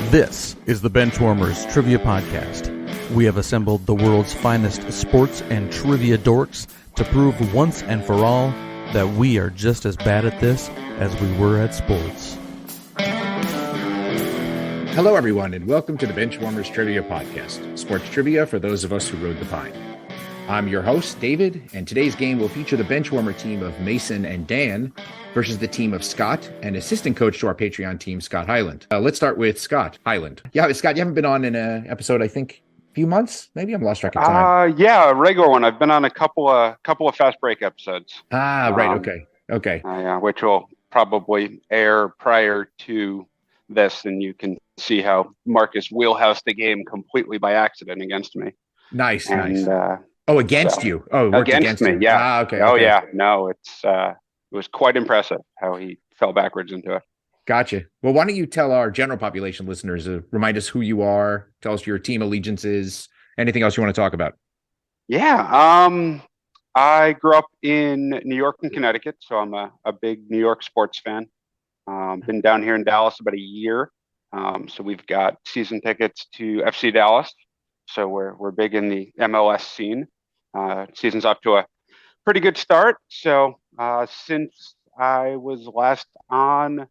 This is the Benchwarmers Trivia Podcast. We have assembled the world's finest sports and trivia dorks to prove once and for all that we are just as bad at this as we were at sports. Hello, everyone, and welcome to the Benchwarmers Trivia Podcast, sports trivia for those of us who rode the pine. I'm your host, David, and today's game will feature the Benchwarmer team of Mason and Dan versus the team of Scott and assistant coach to our Patreon team, Scott Hyland. Let's start with Scott Hyland. Yeah, Scott, you haven't been on in an episode, I think, a few months, maybe? I'm lost track of time. Yeah, a regular one. I've been on a couple of fast break episodes. Right, okay. Which will probably air prior to this, and you can see how Marcus wheelhoused the game completely by accident against me. Nice. Against you. Oh, it worked against me, you. yeah. Okay. Yeah. No, it was quite impressive how he fell backwards into it. Gotcha. Well, why don't you tell our general population listeners, remind us who you are, tell us your team allegiances, anything else you want to talk about? Yeah. I grew up in New York and Connecticut, so I'm a big New York sports fan. Been down here in Dallas about a year. So we've got season tickets to FC Dallas. So we're big in the MLS scene. Season's off to a pretty good start. So since I was last on,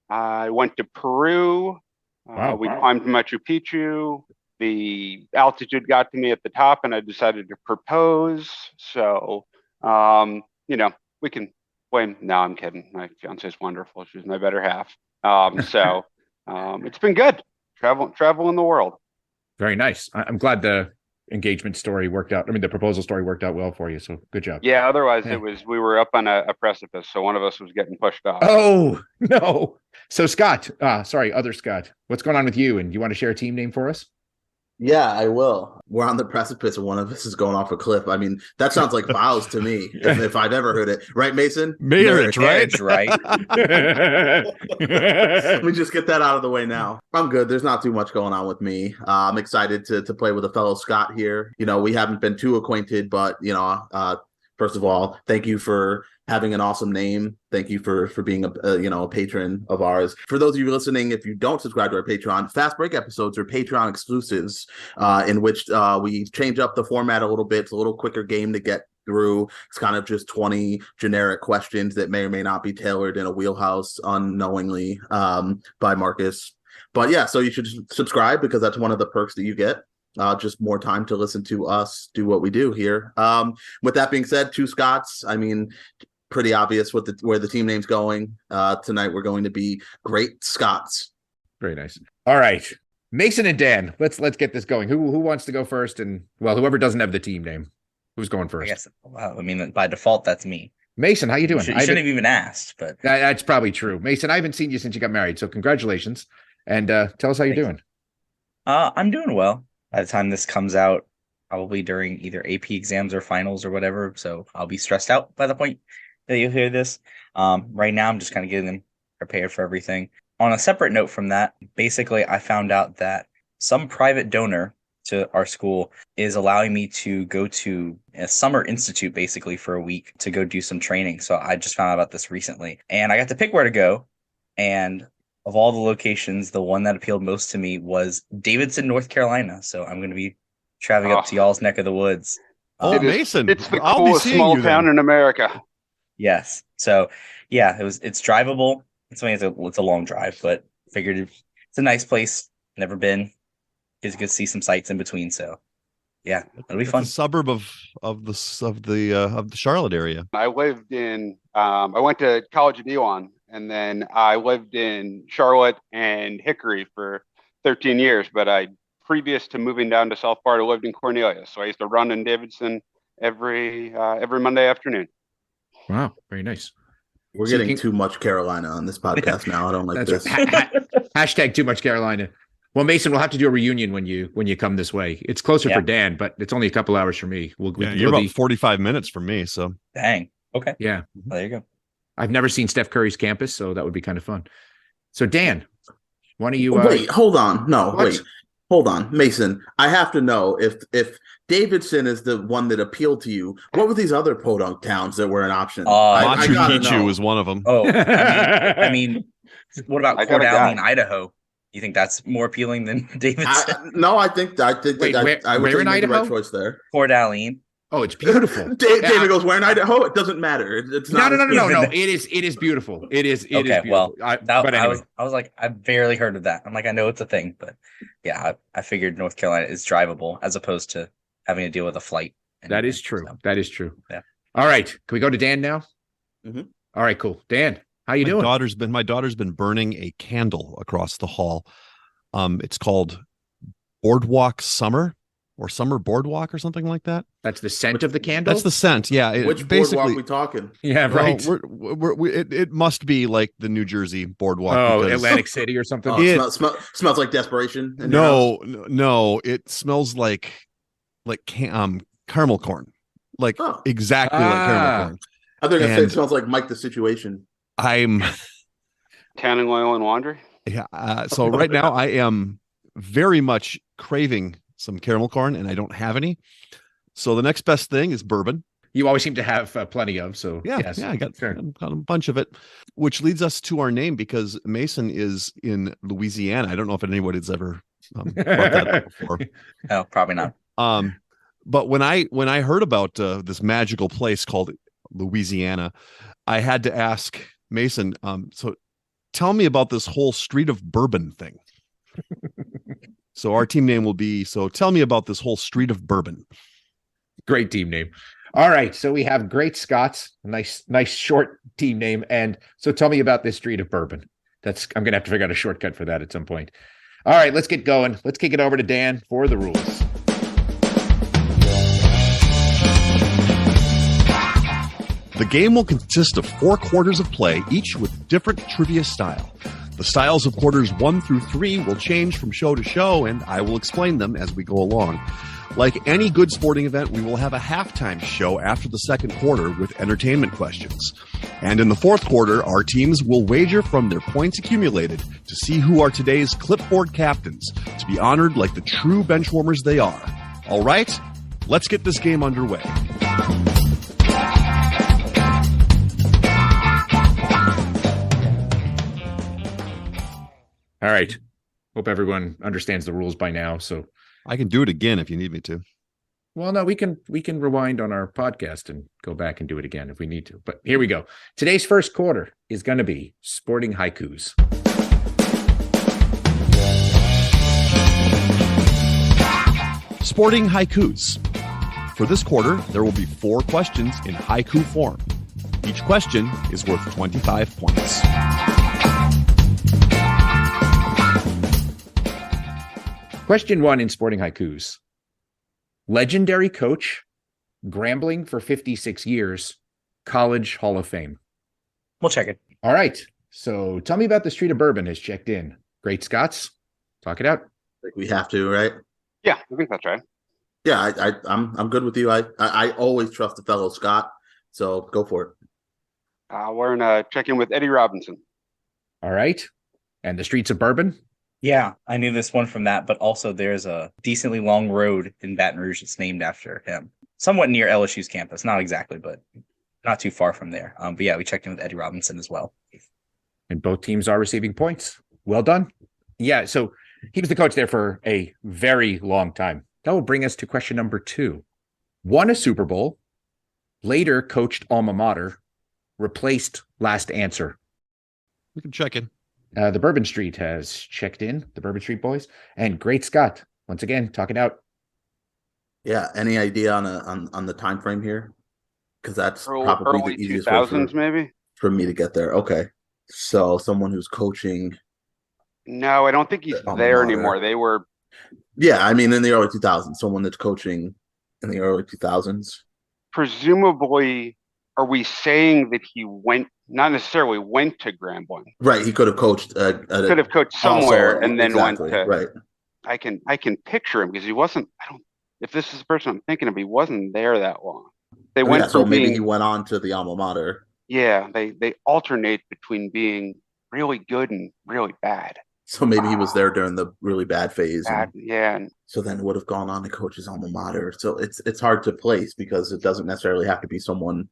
I went to Peru. We climbed Machu Picchu. The altitude got to me at the top, and I decided to propose. So, we can blame. No, I'm kidding. My fiance is wonderful. She's my better half. It's been good. Traveling the world. Very nice. I'm glad the engagement story worked out. I mean, the proposal story worked out well for you. So good job. Yeah. Otherwise, we were up on a precipice. So one of us was getting pushed off. Oh, no. So Scott, other Scott, what's going on with you? And you want to share a team name for us? Yeah, I will. We're on the precipice and one of us is going off a cliff. I mean, that sounds like vows to me, if I've ever heard it. Right, Mason? Marriage, right? Let me just get that out of the way now. I'm good. There's not too much going on with me. I'm excited to play with a fellow Scott here. We haven't been too acquainted, but, first of all, thank you for having an awesome name. Thank you for being a patron of ours. For those of you listening, if you don't subscribe to our Patreon, Fast Break episodes are Patreon exclusives, in which we change up the format a little bit. It's a little quicker game to get through. It's kind of just 20 generic questions that may or may not be tailored in a wheelhouse unknowingly by Marcus. But yeah, so you should subscribe because that's one of the perks that you get. Just more time to listen to us do what we do here. With that being said, two Scots. I mean, pretty obvious where the team name's going. Tonight we're going to be Great Scots. Very nice. All right, Mason and Dan. Let's get this going. Who wants to go first? And whoever doesn't have the team name, who's going first? I guess. Well, I mean, by default, that's me. Mason, how you doing? You shouldn't have even asked, but that's probably true. Mason, I haven't seen you since you got married, so congratulations. And tell us how you're doing. I'm doing well. By the time this comes out, probably during either AP exams or finals or whatever, so I'll be stressed out by the point that you hear this. Right now, I'm just kind of getting them prepared for everything. On a separate note from that, basically, I found out that some private donor to our school is allowing me to go to a summer institute, basically, for a week to go do some training. So I just found out about this recently, and I got to pick where to go. And of all the locations, the one that appealed most to me was Davidson, North Carolina. So I'm going to be traveling up to y'all's neck of the woods. Mason, it's the coolest small town in America. Yes. So yeah, it's drivable. It's a long drive, but figured it's a nice place. Never been. It's good to see some sights in between. So yeah, it'll be fun. A suburb of the Charlotte area. I lived in. I went to college at Elon, and then I lived in Charlotte and Hickory for 13 years. But previous to moving down to South Florida, lived in Cornelius. So I used to run in Davidson every Monday afternoon. Wow, very nice. We're getting too much Carolina on this podcast now. I don't like this. Hashtag too much Carolina. Well, Mason, we'll have to do a reunion when you come this way. It's closer for Dan, but it's only a couple hours for me. You're about 45 minutes from me, so. Dang. Okay. Yeah. Well, there you go. I've never seen Steph Curry's campus, so that would be kind of fun. So, Dan, why don't you... Wait, hold on. No, wait. Hold on. Mason, I have to know if Davidson is the one that appealed to you, what were these other podunk towns that were an option? Machu Picchu was one of them. Oh, I mean, what about Coeur d'Alene, Idaho? You think that's more appealing than Davidson? No, I think Wait, I would where in say you made the right Idaho? choice there. Port Alene. Oh, it's beautiful. David goes, where in Idaho? It doesn't matter. It's No, not. no, no, no, no. Even- It is beautiful. It is Okay, beautiful. well, But anyway, I was like, I barely heard of that. I'm like, I know it's a thing, but yeah, I figured North Carolina is drivable as opposed to having to deal with a flight. that is true. So, That is true. Yeah. All right. Can we go to Dan now? Mhm. All right, cool. Dan, how you My doing? daughter's been burning a candle across the hall. It's called Boardwalk Summer or Summer Boardwalk or something like that. That's the scent of the candle? That's the scent. Yeah. Which basically boardwalk we talking? Yeah, well, right. it must be like the New Jersey boardwalk. Oh, because- Atlantic City or something? Oh, it smells like desperation. in your house? No, it smells like caramel corn, like Oh. exactly like caramel Ah. corn. I think I said And- it smells like Mike the Situation. I'm Tanning oil and laundry. yeah. So right now I am very much craving some caramel corn, and I don't have any. So the next best thing is bourbon. You always seem to have plenty of, so Yeah, yes. I got Sure. a bunch of it, which leads us to our name because Mason is in Louisiana. I don't know if anybody's ever brought that up before. no, probably not. But when I heard about this magical place called Louisiana, I had to ask Mason. So tell me about this whole Street of Bourbon thing. So our team name will be. So tell me about this whole Street of Bourbon. Great team name. All right, so we have Great Scots, nice short team name. And so tell me about this Street of Bourbon. I'm gonna have to figure out a shortcut for that at some point. All right, let's get going. Let's kick it over to Dan for the rules. The game will consist of 4 quarters of play, each with different trivia style. The styles of quarters 1 through 3 will change from show to show, and I will explain them as we go along. Like any good sporting event, we will have a halftime show after the second quarter with entertainment questions. And in the fourth quarter, our teams will wager from their points accumulated to see who are today's clipboard captains, to be honored like the true benchwarmers they are. All right, let's get this game underway. All right. Hope everyone understands the rules by now. So, I can do it again if you need me to. well, no, we can rewind on our podcast and go back and do it again if we need to. But here we go. Today's first quarter is going to be sporting haikus. Sporting haikus. For this quarter, there will be 4 questions in haiku form. Each question is worth 25 points. Question 1 in sporting haikus. Legendary coach, Grambling for 56 years, College Hall of Fame. We'll check it. All right. So tell me about the Street of Bourbon has checked in. Great Scots, talk it out. Like we have to, right? Yeah, I think that's right. Yeah, I'm good with you. I always trust the fellow Scott, so go for it. We're gonna check in with Eddie Robinson. All right. And the Streets of Bourbon? Yeah, I knew this one from that, but also there's a decently long road in Baton Rouge that's named after him. Somewhat near LSU's campus. Not exactly, but not too far from there. But yeah, we checked in with Eddie Robinson as well. And both teams are receiving points. Well done. Yeah, so he was the coach there for a very long time. That will bring us to question number 2. Won a Super Bowl, later coached alma mater, replaced last answer. We can check in. The Bourbon Street has checked in, the Bourbon Street boys. And Great Scott, once again, talking out. Yeah, any idea on the time frame here? Because that's probably Early the easiest way 2000s, maybe. for me to get there. Okay, so someone who's coaching. No, I don't think he's Alma there mater. anymore. They were. Yeah, I mean in the early 2000s, someone that's coaching in the early 2000s. Presumably, are we saying that he went, not necessarily went to Grambling, Right, he could have coached. could have coached somewhere and then exactly, went to, right. I can picture him because he wasn't, if this is the person I'm thinking of, he wasn't there that long. They went Yeah, so from maybe being, he went on to the alma mater. yeah, they alternate between being really good and really bad. So maybe he was there during the really bad phase. Bad, And yeah, and so then would have gone on to coach his alma mater. So it's hard to place because it doesn't necessarily have to be someone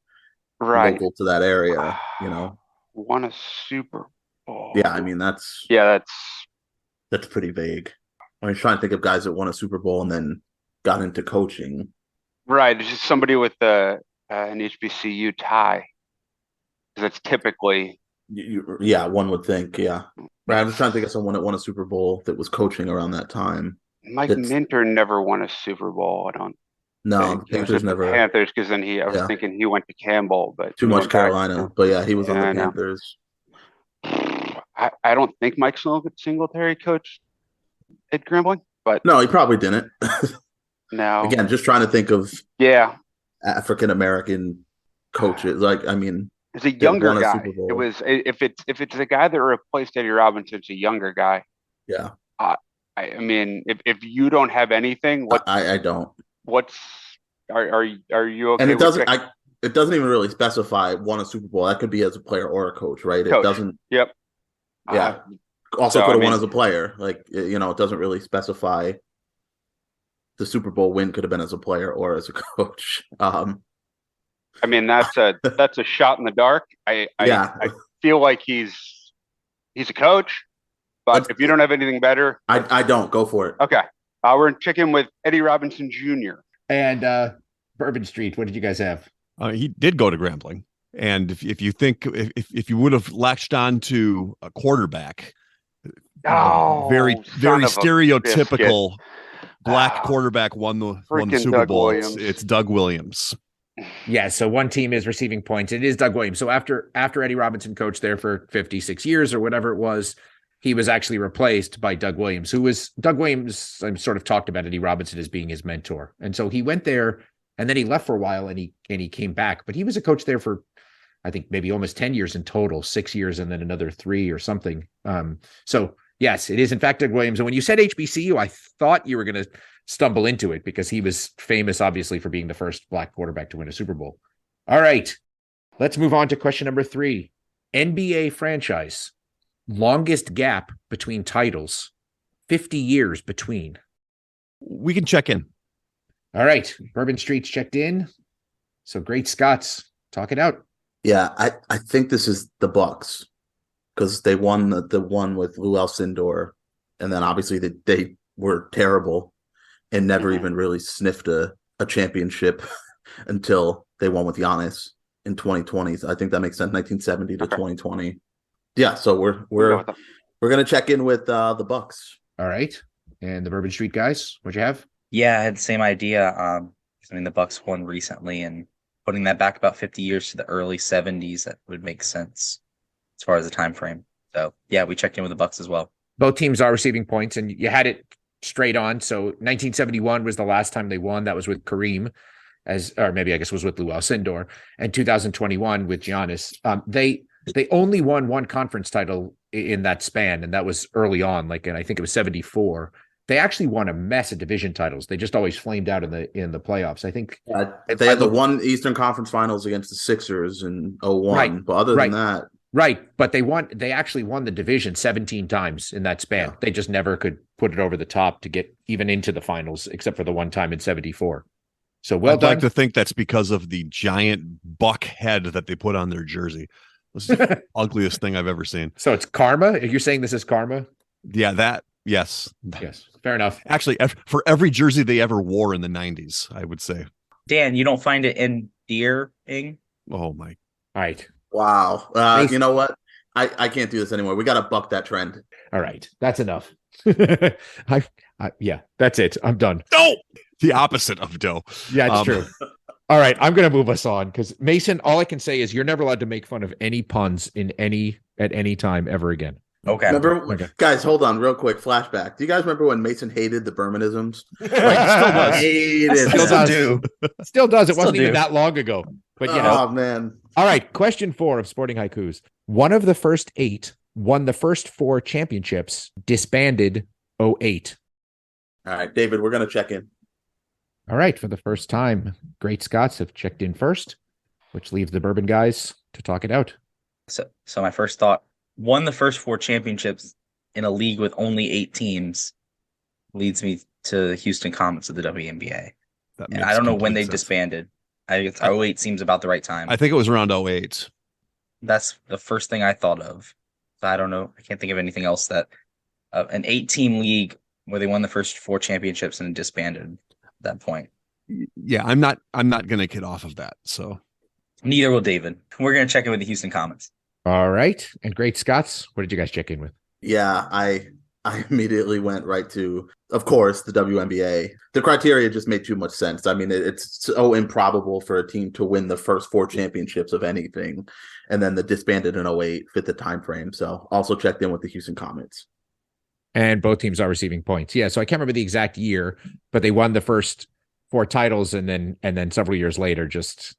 right. local to that area, you know. Won a Super Bowl. Yeah, I mean that's Yeah, That's pretty vague. I'm trying to think of guys that won a Super Bowl and then got into coaching. Right. It's just somebody with an HBCU tie. Because that's typically. Yeah, one would think. Yeah. Right. I'm just trying to think of someone that won a Super Bowl that was coaching around that time. Mike Minter never won a Super Bowl, I don't No, think. Panthers never. Panthers, because then I was thinking he went to Campbell, but too much Carolina. But yeah, he was on the Panthers. I don't think Mike Singletary coached at Grambling, but no, he probably didn't. No. Again, just trying to think of African American coaches. Like, I mean, it's a younger guy. It was if it's a guy that replaced Eddie Robinson, it's a younger guy. Yeah. I mean, if you don't have anything, what I don't. Are you okay? And it doesn't. It doesn't even really specify won a Super Bowl. That could be as a player or a coach, right? It doesn't. Yep. Yeah. Also could have won as a player. Like, it doesn't really specify. The Super Bowl win could have been as a player or as a coach. I mean, that's a shot in the dark. I feel like he's a coach, but if you don't have anything better, I don't go for it. Okay, we're in chicken with Eddie Robinson Jr. and Bourbon Street. What did you guys have? He did go to Grambling, and if you think if you would have latched on to a quarterback, very stereotypical. Black quarterback won the Super Bowl. It's Doug Williams. Yeah, so one team is receiving points. It is Doug Williams. So after Eddie Robinson coached there for 56 years or whatever it was, he was actually replaced by Doug Williams, who was Doug Williams. I sort of talked about Eddie Robinson as being his mentor. And so he went there and then he left for a while and he came back. But he was a coach there for, I think, maybe almost 10 years in total, 6 years and then another 3 or something. So yes, it is in fact Doug Williams. And when you said HBCU, I thought you were going to stumble into it because he was famous, obviously, for being the first Black quarterback to win a Super Bowl. All right, let's move on to question number 3. NBA franchise, longest gap between titles, 50 years between. We can check in. All right, Bourbon Street's checked in. So Great Scots, talk it out. Yeah, I think this is the Bucks. Because they won the one with Lou Alcindor, and then obviously they were terrible and never even really sniffed a championship until they won with Giannis in 2020. So I think that makes sense. 1970 to 2020. Yeah, so we're gonna check in with the Bucks. All right, and the Bourbon Street guys, what'd you have? Yeah, I had the same idea. I mean, the Bucks won recently, and putting that back about 50 years to the early 70s, that would make sense as far as the time frame. So yeah, we checked in with the Bucks as well. Both teams are receiving points, and you had it straight on. So 1971 was the last time they won. That was with Kareem, or maybe I guess was with Lou Alcindor, and 2021 with Giannis. They only won one conference title in that span, and that was early on. And I think it was 74. They actually won a mess of division titles. They just always flamed out in the playoffs. I think they had the one Eastern Conference Finals against the Sixers in 01. Right, but other than that. Right, but they actually won the division 17 times in that span. Yeah. They just never could put it over the top to get even into the finals, except for the one time in 74. So I'd like to think that's because of the giant buck head that they put on their jersey. This is the ugliest thing I've ever seen. So it's karma? You're saying this is karma? Yeah, yes. Yes, fair enough. Actually, for every jersey they ever wore in the 90s, I would say. Dan, you don't find it endearing? Oh, my. All right. Wow. You know what? I can't do this anymore. We got to buck that trend. All right. That's enough. Yeah, that's it. I'm done. No, the opposite of dough. Yeah, it's true. All right. I'm going to move us on because Mason, all I can say is you're never allowed to make fun of any puns at any time ever again. Okay. Guys, hold on real quick. Flashback. Do you guys remember when Mason hated the Bermanisms? Still does. It wasn't even that long ago. But oh, man. All right. Question 4 of Sporting Haikus. One of the first 8 won the first 4 championships, disbanded 08. All right, David, we're going to check in. All right. For the first time, Great Scots have checked in first, which leaves the Bourbon guys to talk it out. So my first thought, won the first 4 championships in a league with only 8 teams leads me to the Houston Comets of the WNBA. And I don't know when they disbanded. I guess 08 seems about the right time. I think it was around 08. That's the first thing I thought of. So I don't know. I can't think of anything else that an 8-team league where they won the first 4 championships and disbanded at that point. Yeah, I'm not going to get off of that. So Neither will David. We're going to check in with the Houston Comets. All right. And Great Scots, what did you guys check in with? Yeah, I immediately went right to, of course, the WNBA. The criteria just made too much sense. I mean, it's so improbable for a team to win the first 4 championships of anything, and then the disbanded in 08 fit the time frame. So also checked in with the Houston Comets. And both teams are receiving points. Yeah, so I can't remember the exact year, but they won the first 4 titles, and then several years later just,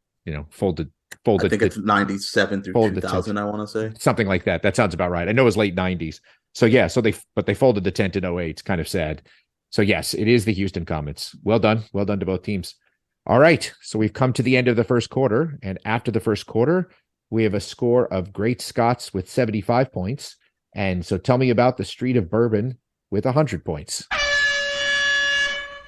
folded. I think it's 97 through 2000, I want to say. Something like that. That sounds about right. I know it was late 90s. So yeah, but they folded the tent in 08. It's kind of sad. So yes, it is the Houston Comets. Well done. Well done to both teams. All right. So we've come to the end of the first quarter. And after the first quarter, we have a score of Great Scots with 75 points. And so tell me about the Street of Bourbon with 100 points.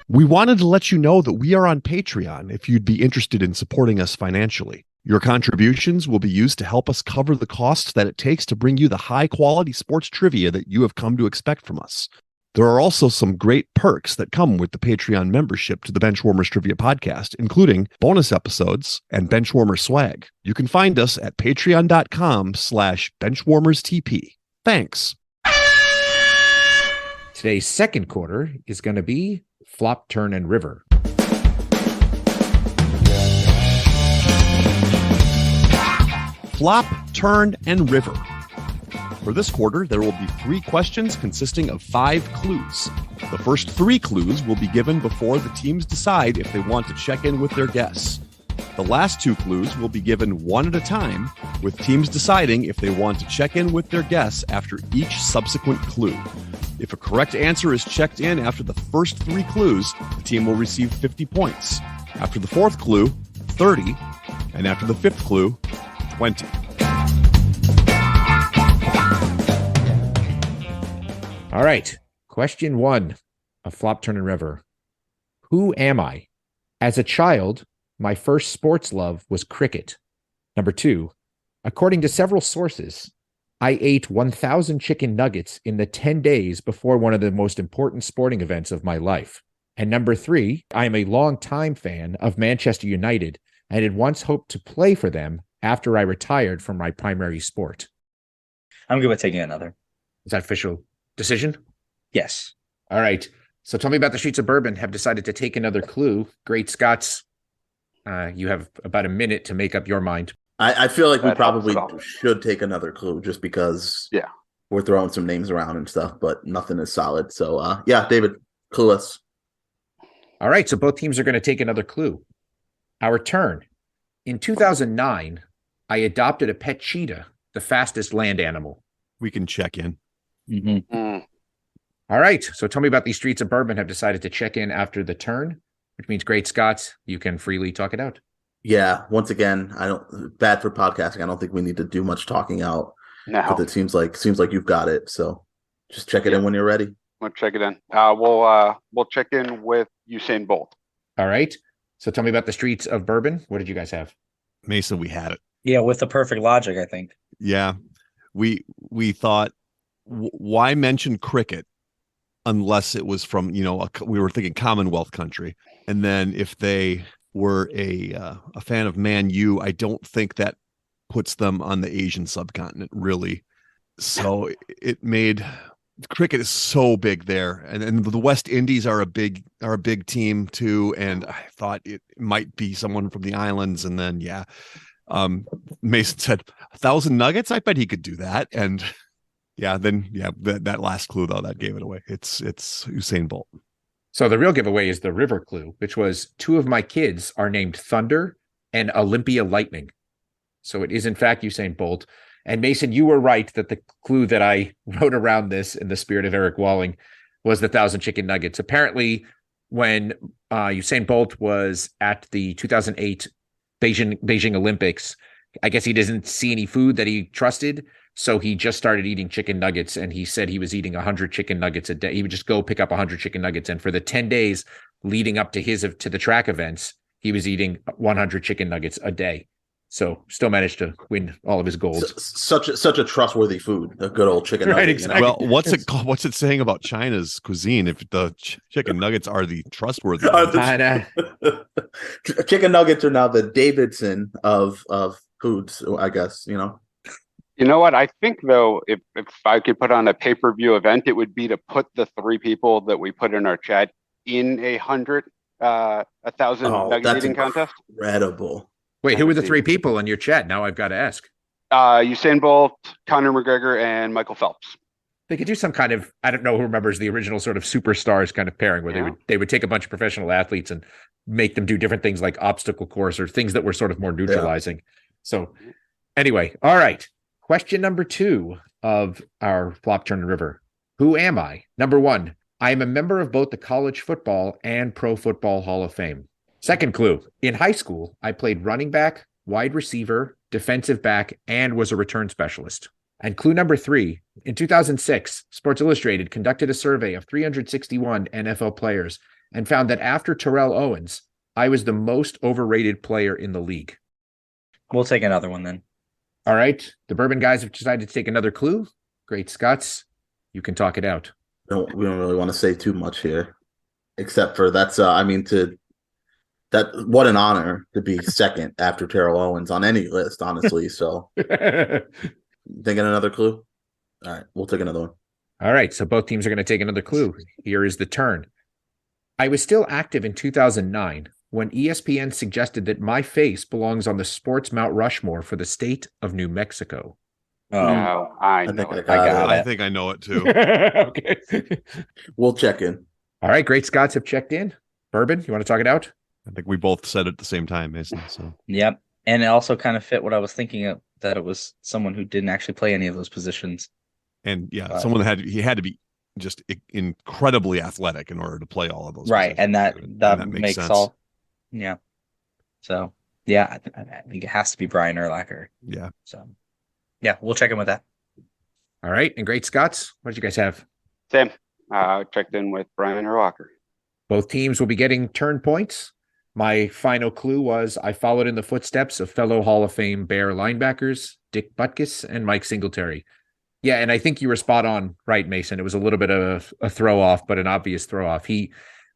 we wanted to let you know that we are on Patreon if you'd be interested in supporting us financially. Your contributions will be used to help us cover the costs that it takes to bring you the high-quality sports trivia that you have come to expect from us. There are also some great perks that come with the Patreon membership to the Benchwarmers Trivia Podcast, including bonus episodes and Benchwarmer swag. You can find us at patreon.com/benchwarmerstp. Thanks. Today's second quarter is going to be Flop, Turn, and River. Flop, Turn, and River. For this quarter, there will be 3 questions consisting of 5 clues. The first 3 clues will be given before the teams decide if they want to check in with their guests. The last 2 clues will be given one at a time, with teams deciding if they want to check in with their guests after each subsequent clue. If a correct answer is checked in after the first 3 clues, the team will receive 50 points. After the 4th clue, 30, and after the 5th clue, 20. All right. Question 1 of Flop, Turn, and River. Who am I? As a child, my first sports love was cricket. Number 2, according to several sources, I ate 1,000 chicken nuggets in the 10 days before one of the most important sporting events of my life. And number 3, I am a longtime fan of Manchester United and had once hoped to play for them after I retired from my primary sport. I'm good with taking another. Is that official decision? Yes. All right. So tell me about the Streets of Bourbon have decided to take another clue. Great Scots, you have about a minute to make up your mind. I feel like we That probably helps at all. should take another clue just because Yeah. we're throwing some names around and stuff, but nothing is solid. So, yeah, David, clue us. All right. So both teams are going to take another clue. Our turn. In 2009, I adopted a pet cheetah, the fastest land animal. We can check in. Mm-hmm. All right. So tell me about these Streets of Bourbon have decided to check in after the turn, which means Great Scots, you can freely talk it out. Yeah, once again, bad for podcasting. I don't think we need to do much talking out. No, But it seems like you've got it. So just check it in when you're ready. we'll check it in. We'll check in with Usain Bolt. All right. So tell me about the Streets of Bourbon. What did you guys have? Mason, we had it. Yeah, with the perfect logic, I think. Yeah. We thought, why mention cricket unless it was from, we were thinking Commonwealth country. And then if they were a fan of Man U, I don't think that puts them on the Asian subcontinent, really. So it made cricket is so big there, and the West Indies are a big team too. And I thought it might be someone from the islands. And then Mason said 1,000 nuggets. I bet he could do that. And that last clue though, that gave it away. It's Usain Bolt. So the real giveaway is the river clue, which was 2 of my kids are named Thunder and Olympia Lightning. So it is in fact Usain Bolt. And Mason, you were right that the clue that I wrote around this in the spirit of Eric Walling was the 1,000 chicken nuggets. Apparently, when Usain Bolt was at the 2008 Beijing Olympics, I guess he didn't see any food that he trusted. So he just started eating chicken nuggets, and he said he was eating 100 chicken nuggets a day. He would just go pick up 100 chicken nuggets. And for the 10 days leading up to the track events, he was eating 100 chicken nuggets a day. So still managed to win all of his golds. Such a trustworthy food, a good old chicken nugget. Right, exactly. Well, what's it called? What's it saying about China's cuisine if the chicken nuggets are the trustworthy ones? Chicken nuggets are now the Davidson of foods, I guess, You know what? I think, though, if I could put on a pay-per-view event, it would be to put the 3 people that we put in our chat in a 1,000 nugget eating contest. Incredible. Wait, who were the 3 people in your chat? Now I've got to ask. Usain Bolt, Conor McGregor, and Michael Phelps. They could do some kind of, I don't know who remembers the original sort of superstars kind of pairing where they would take a bunch of professional athletes and make them do different things like obstacle course or things that were sort of more neutralizing. Yeah. So anyway, all right. Question number 2 of our Flop Turn River. Who am I? Number 1, I am a member of both the College Football and Pro Football Hall of Fame. Second clue, in high school, I played running back, wide receiver, defensive back, and was a return specialist. And clue number 3, in 2006, Sports Illustrated conducted a survey of 361 NFL players and found that after Terrell Owens, I was the most overrated player in the league. We'll take another one then. All right. The Bourbon guys have decided to take another clue. Great Scots. You can talk it out. We don't really want to say too much here, except for what an honor to be second after Terrell Owens on any list, honestly. So thinking another clue. All right, we'll take another one. All right. So both teams are going to take another clue. Here is the turn. I was still active in 2009 when ESPN suggested that my face belongs on the sports Mount Rushmore for the state of New Mexico. No, I know it. I think I know it too. Okay. We'll check in. All right. Great Scots have checked in. Bourbon, you want to talk it out? I think we both said it at the same time, Mason. So Yep. And it also kind of fit what I was thinking of, that it was someone who didn't actually play any of those positions. And someone had to be just incredibly athletic in order to play all of those. Right. positions. And that makes sense. all. Yeah. So, yeah, I think it has to be Brian Urlacher. Yeah. So, yeah, we'll check in with that. All right. And Great Scots, what did you guys have? Same. Checked in with Brian Urlacher. Both teams will be getting turn points. My final clue was I followed in the footsteps of fellow Hall of Fame Bear linebackers, Dick Butkus and Mike Singletary. Yeah, and I think you were spot on, right, Mason? It was a little bit of a throw off, but an obvious throw off.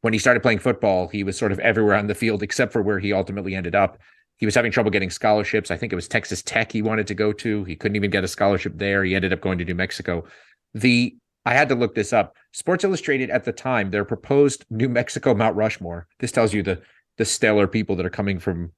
When he started playing football, he was sort of everywhere on the field except for where he ultimately ended up. He was having trouble getting scholarships. I think it was Texas Tech he wanted to go to. He couldn't even get a scholarship there. He ended up going to New Mexico. I had to look this up. Sports Illustrated at the time, their proposed New Mexico Mount Rushmore, this tells you the stellar people that are coming from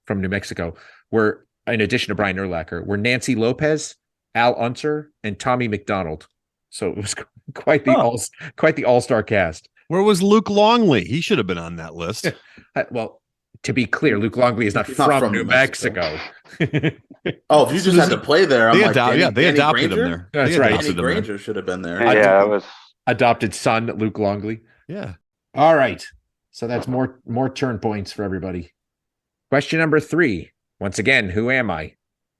New Mexico, were, in addition to Brian Urlacher, were Nancy Lopez, Al Unser, and Tommy McDonald. So it was quite the all-star cast. Where was Luke Longley? He should have been on that list. Well, to be clear, Luke Longley is not from New Mexico. Oh, if you just had to play there, they Danny adopted Granger? him there. That's right. Danny Granger should have been there. Yeah, it was Adopted son, Luke Longley. Yeah. All right. So that's more turn points for everybody. Question number 3. Once again, who am I?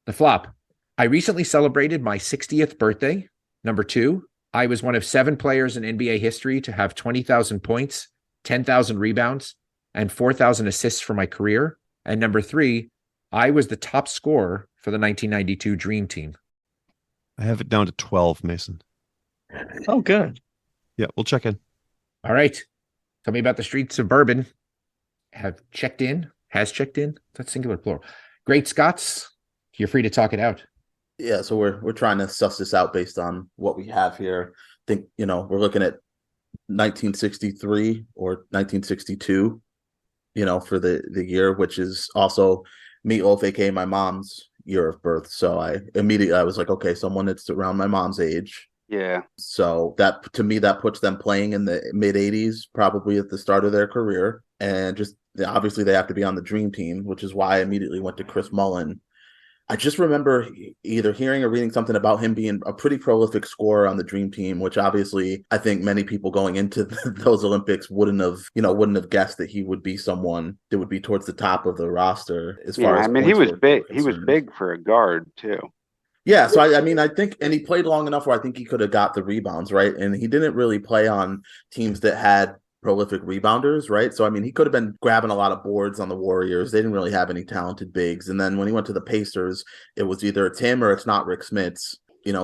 The flop. I recently celebrated my 60th birthday. Number 2, I was one of 7 players in NBA history to have 20,000 points, 10,000 rebounds, and 4,000 assists for my career. And number 3, I was the top scorer for the 1992 Dream Team. I have it down to 12, Mason. Oh, good. Yeah, we'll check in. All right. Tell me about the streets of Bourbon. Has checked in. That's singular, plural. Great Scots, you're free to talk it out. Yeah, so we're trying to suss this out based on what we have here. I think, we're looking at 1963 or 1962, for the year, which is also Meatloaf, aka my mom's year of birth. So I was like, okay, someone that's around my mom's age. Yeah. So that, to me, that puts them playing in the mid 80s, probably at the start of their career. And just obviously they have to be on the Dream Team, which is why I immediately went to Chris Mullin. I just remember either hearing or reading something about him being a pretty prolific scorer on the Dream Team, which obviously I think many people going into those Olympics wouldn't have guessed that he would be someone that would be towards the top of the roster as far as he was big. He was big for a guard too. Yeah, so I think, and he played long enough where I think he could have got the rebounds, right? And he didn't really play on teams that had prolific rebounders, right? So, I mean, he could have been grabbing a lot of boards on the Warriors. They didn't really have any talented bigs. And then when he went to the Pacers, it was either it's him or it's not Rick Smits,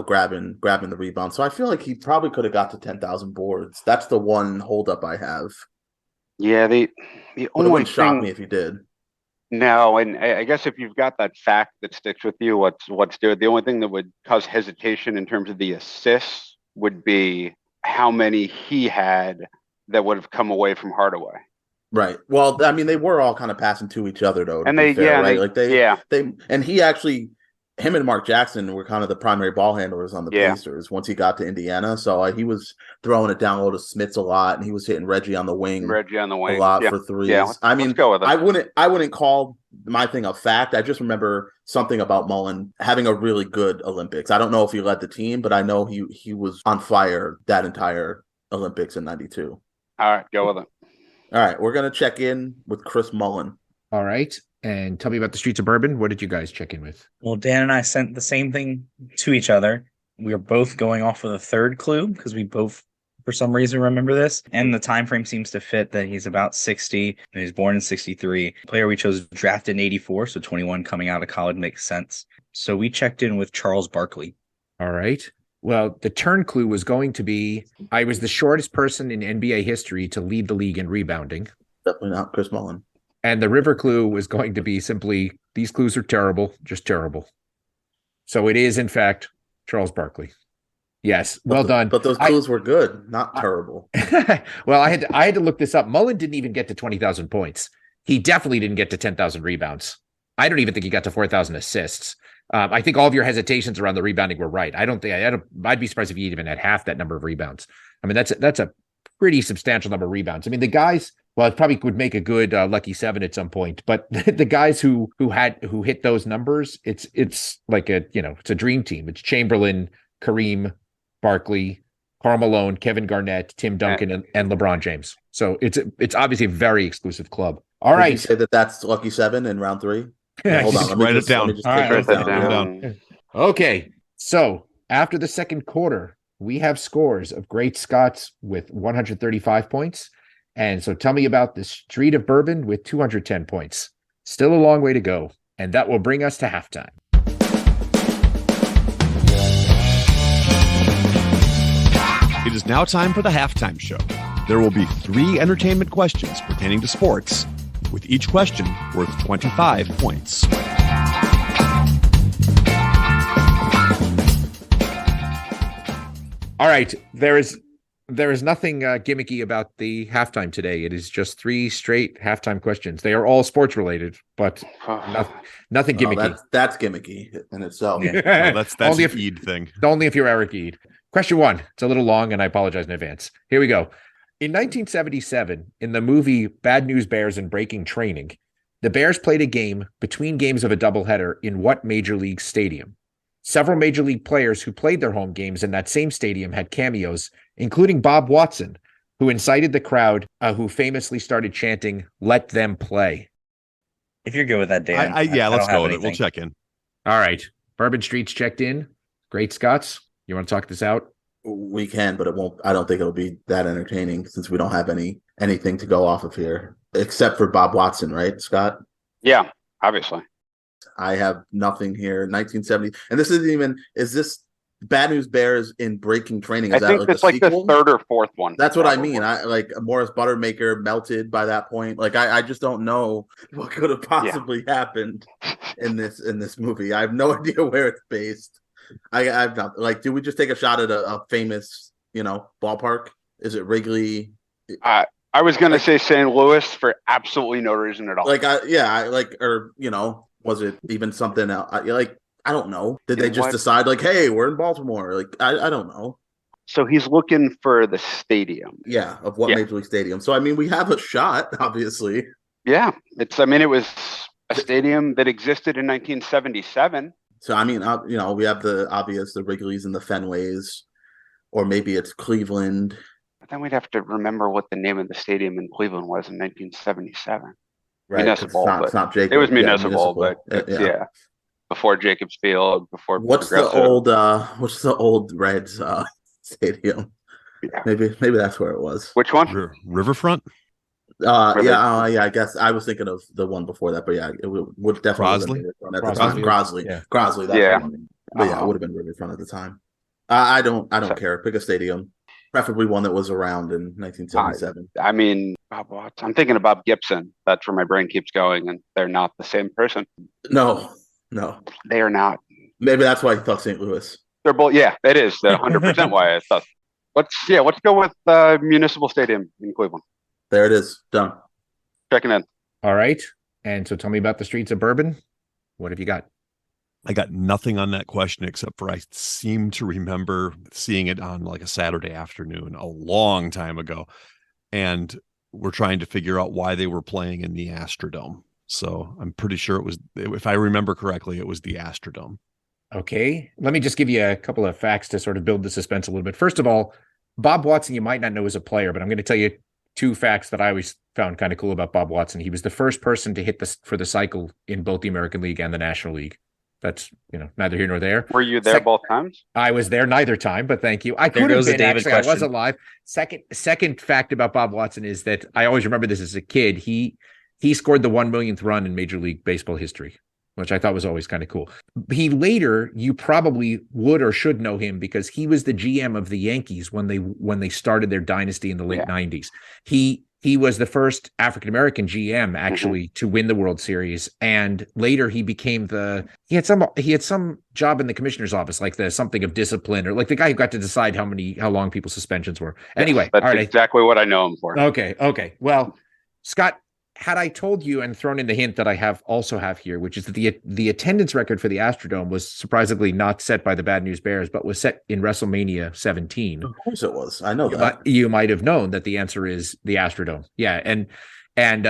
grabbing the rebound. So I feel like he probably could have got to 10,000 boards. That's the one holdup I have. Yeah, the only wouldn't shock thing me if he did. No, and I guess if you've got that fact that sticks with you, what's there? The only thing that would cause hesitation in terms of the assists would be how many he had that would have come away from Hardaway. Right. Well, I mean, they were all kind of passing to each other, though. And they, fair, yeah, right? they, and he actually, him and Mark Jackson were kind of the primary ball handlers on the Yeah. Pacers once he got to Indiana. So he was throwing it down low to Smits a lot, and he was hitting Reggie on the wing a lot for threes. Yeah, let's go with it. I wouldn't call my thing a fact. I just remember something about Mullen having a really good Olympics. I don't know if he led the team, but I know he was on fire that entire Olympics in '92. All right, go with it. All right, we're gonna check in with Chris Mullen. All right. And tell me about the streets of Bourbon. What did you guys check in with? Well, Dan and I sent the same thing to each other. We are both going off with a third clue because we both, for some reason, remember this. And the time frame seems to fit that he's about 60. And he was born in 63. The player we chose drafted in 84, so 21 coming out of college makes sense. So we checked in with Charles Barkley. All right. Well, the turn clue was going to be I was the shortest person in NBA history to lead the league in rebounding. Definitely not Chris Mullen. And the river clue was going to be simply, these clues are terrible, just terrible. So it is, in fact, Charles Barkley. Yes, well done. But those clues were good, not terrible. Well, I had to look this up. Mullen didn't even get to 20,000 points. He definitely didn't get to 10,000 rebounds. I don't even think he got to 4,000 assists. I think all of your hesitations around the rebounding were right. I'd be surprised if he even had half that number of rebounds. I mean, that's a pretty substantial number of rebounds. I mean, the guys, well, it probably would make a good lucky seven at some point, but the guys who hit those numbers, it's like it's a dream team. It's Chamberlain, Kareem, Barkley, Karl Malone, Kevin Garnett, Tim Duncan, and LeBron James. So it's obviously a very exclusive club. All right. You say that's lucky seven in round 3? Hold on, write it down. Write that down. Okay. So after the second quarter, we have scores of Great Scots with 135 points. And so tell me about the Street of Bourbon with 210 points. Still a long way to go. And that will bring us to halftime. It is now time for the halftime show. There will be 3 entertainment questions pertaining to sports, with each question worth 25 points. All right. There is nothing gimmicky about the halftime today. It is just 3 straight halftime questions. They are all sports related, but nothing gimmicky. That's gimmicky in itself. Yeah. That's only an Eid thing. Only if you're Eric Eid. Question 1. It's a little long, and I apologize in advance. Here we go. In 1977, in the movie Bad News Bears and Breaking Training, the Bears played a game between games of a doubleheader in what major league stadium? Several major league players who played their home games in that same stadium had cameos, including Bob Watson, who incited the crowd, who famously started chanting, "Let them play." If you're good with that, Dan. Let's go with it. We'll check in. All right. Bourbon Street's checked in. Great Scots. You want to talk this out? We can, but it won't. I don't think it'll be that entertaining since we don't have anything to go off of here, except for Bob Watson, right, Scott? Yeah, obviously. I have nothing here. 1970, and this isn't even. Is this Bad News Bears in Breaking Training? I think it's like the 3rd or 4th one. That's what I mean. I like Morris Buttermaker melted by that point. Like I just don't know what could have possibly happened in this movie. I have no idea where it's based. I've not do we just take a shot at a famous ballpark? Is it Wrigley? I was gonna say St. Louis for absolutely no reason at all. Was it even something else? I don't know. Did they just decide hey, we're in Baltimore? I don't know. So he's looking for the stadium. Yeah, of what major league stadium? So I mean, we have a shot, obviously. Yeah, it was a stadium that existed in 1977. So I mean, we have the obvious, the Wrigley's and the Fenways, or maybe it's Cleveland. But then we'd have to remember what the name of the stadium in Cleveland was in 1977. Right, Municipal. It's not Jacob. It was municipal, but before Jacobs Field, before what's the old Reds stadium? Maybe that's where it was. Which one? Riverfront? I guess I was thinking of the one before that, but yeah, it would definitely have been Riverfront at the time. Crosley. Yeah. Crosley, that's the one. But yeah, it would have been Riverfront at the time. I don't care. Pick a stadium, preferably one that was around in 1977. I mean, I'm thinking of Bob Gibson. That's where my brain keeps going, and they're not the same person. No, they are not. Maybe that's why he thought St. Louis. They're both. Yeah, it is 100% why I thought. Let's go with Municipal Stadium in Cleveland. There it is. Done. Checking in. All right. And so tell me about the streets of Bourbon. What have you got? I got nothing on that question except for I seem to remember seeing it on like a Saturday afternoon a long time ago. And we're trying to figure out why they were playing in the Astrodome. So I'm pretty sure it was, if I remember correctly, it was the Astrodome. Okay. Let me just give you a couple of facts to sort of build the suspense a little bit. First of all, Bob Watson, you might not know as a player, but I'm going to tell you two facts that I always found kind of cool about Bob Watson. He was the first person to hit for the cycle in both the American League and the National League. That's, neither here nor there. Were you there both times? I was there neither time, but thank you. I could have been, actually. I was alive. Second fact about Bob Watson is that I always remember this as a kid. He scored the 1 millionth run in Major League Baseball history, which I thought was always kind of cool. He later, you probably would or should know him because he was the GM of the Yankees when they started their dynasty in the late 90s. He was the first African-American GM actually to win the World Series. And later he became he had some job in the commissioner's office, like something of discipline, or like the guy who got to decide how long people's suspensions were. Anyway, that's all right, exactly what I know him for. Okay. Well, Scott, had I told you and thrown in the hint that I also have here, which is that the attendance record for the Astrodome was surprisingly not set by the Bad News Bears, but was set in WrestleMania 17. Of course it was. I know that. You might have known that the answer is the Astrodome. Yeah, and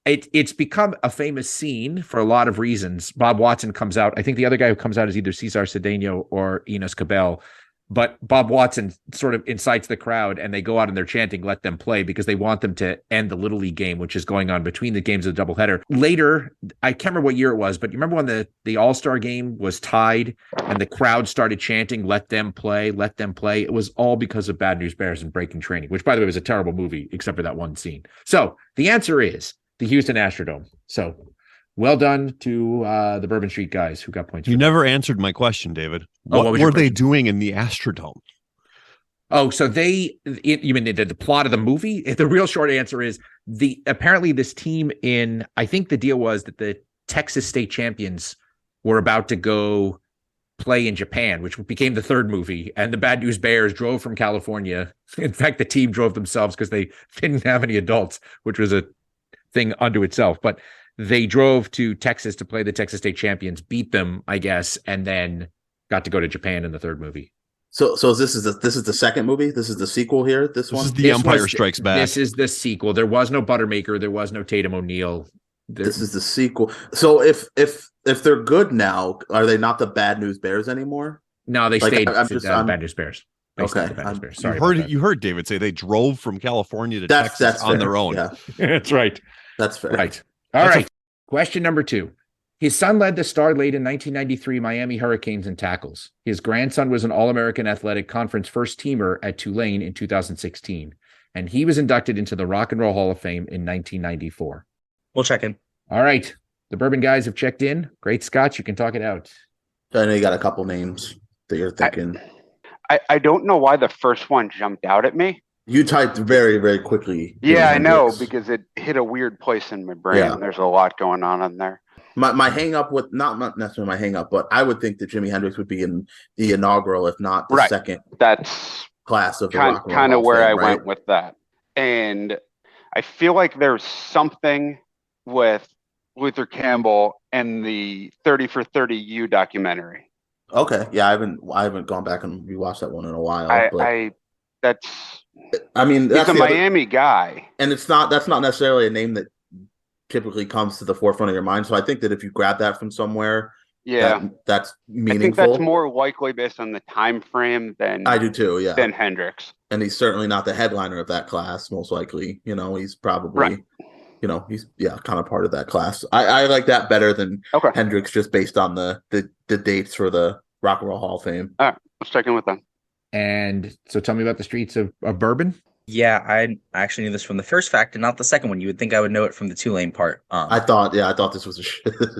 it's become a famous scene for a lot of reasons. Bob Watson comes out. I think the other guy who comes out is either Cesar Cedeno or Enos Cabell. But Bob Watson sort of incites the crowd, and they go out and they're chanting, "Let them play," because they want them to end the Little League game, which is going on between the games of the doubleheader. Later, I can't remember what year it was, but you remember when the All-Star game was tied and the crowd started chanting, "Let them play, let them play." It was all because of Bad News Bears and Breaking Training, which, by the way, was a terrible movie, except for that one scene. So the answer is the Houston Astrodome. So well done to the Bourbon Street guys who got points. You never answered my question, David. What were they doing in the Astrodome? Oh, so you mean the plot of the movie? The real short answer is apparently this team I think the deal was that the Texas state champions were about to go play in Japan, which became the third movie. And the Bad News Bears drove from California. In fact, the team drove themselves because they didn't have any adults, which was a thing unto itself. But they drove to Texas to play the Texas state champions, beat them, I guess, and then got to go to Japan in the third movie. So this is the second movie. This is the sequel here. This one. This is the Empire Strikes Back. This is the sequel. There was no Buttermaker. There was no Tatum O'Neal. This is the sequel. So if they're good now, are they not the Bad News Bears anymore? No, they stayed the Bad News Bears. Okay. Sorry, you heard David say they drove from California to Texas on their own. Yeah. That's right. That's fair. Right. All right. Question number 2. His son led the star-laden 1993 Miami Hurricanes in tackles. His grandson was an All-American Athletic Conference first-teamer at Tulane in 2016, and he was inducted into the Rock and Roll Hall of Fame in 1994. We'll check in. All right. The Bourbon guys have checked in. Great, Scott. You can talk it out. I know you got a couple names that you're thinking. I don't know why the first one jumped out at me. You typed very, very quickly. Yeah, I know, because it hit a weird place in my brain. Yeah. There's a lot going on in there. My hang up with not necessarily my hang up, but I would think that Jimi Hendrix would be in the inaugural, if not the second. That's class of the kind of where I went with that. And I feel like there's something with Luther Campbell and the 30 for 30 U documentary. Okay. Yeah, I haven't gone back and rewatched that one in a while. He's a Miami guy. And that's not necessarily a name that typically comes to the forefront of your mind. So I think that if you grab that from somewhere, that's meaningful. I think that's more likely based on the time frame than I do too, yeah. Than Hendrix. And he's certainly not the headliner of that class, most likely. He's probably he's kind of part of that class. I like that better than Hendrix just based on the dates for the Rock and Roll Hall of Fame. All right, let's check in with them. And so tell me about the streets of Bourbon. Yeah, I actually knew this from the first fact and not the second one. You would think I would know it from the Tulane part. I thought this was a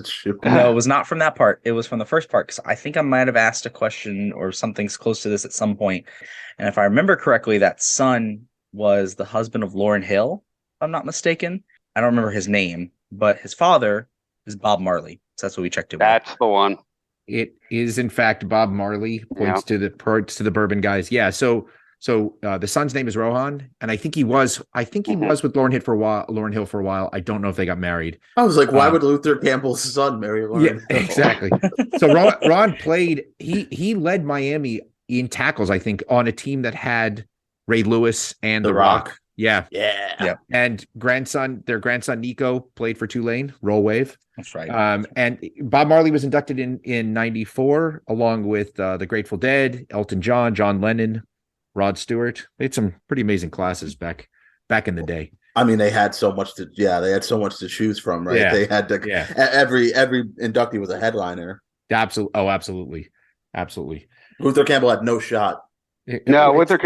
shoe. No, it was not from that part. It was from the first part because I think I might have asked a question or something close to this at some point. And if I remember correctly, that son was the husband of Lauryn Hill, if I'm not mistaken. I don't remember his name, but his father is Bob Marley. So that's what we checked it with. That's the one. It is in fact Bob Marley. Points to the Bourbon guys. Yeah. So the son's name is Rohan, and I think he was with Lauryn Hill for a while. I don't know if they got married. I was like, why would Luther Campbell's son marry Lauryn Hill? Exactly. So Ron played. He led Miami in tackles, I think, on a team that had Ray Lewis and The Rock. Yeah. And their grandson Nico played for Tulane. Roll Wave. That's right. And Bob Marley was inducted in '94 along with the Grateful Dead, Elton John, John Lennon, Rod Stewart. They had some pretty amazing classes back in the day. I mean, they had so much to choose from, right? Yeah. They had every inductee was a headliner. Absolutely. Luther Campbell had no shot. No, Luther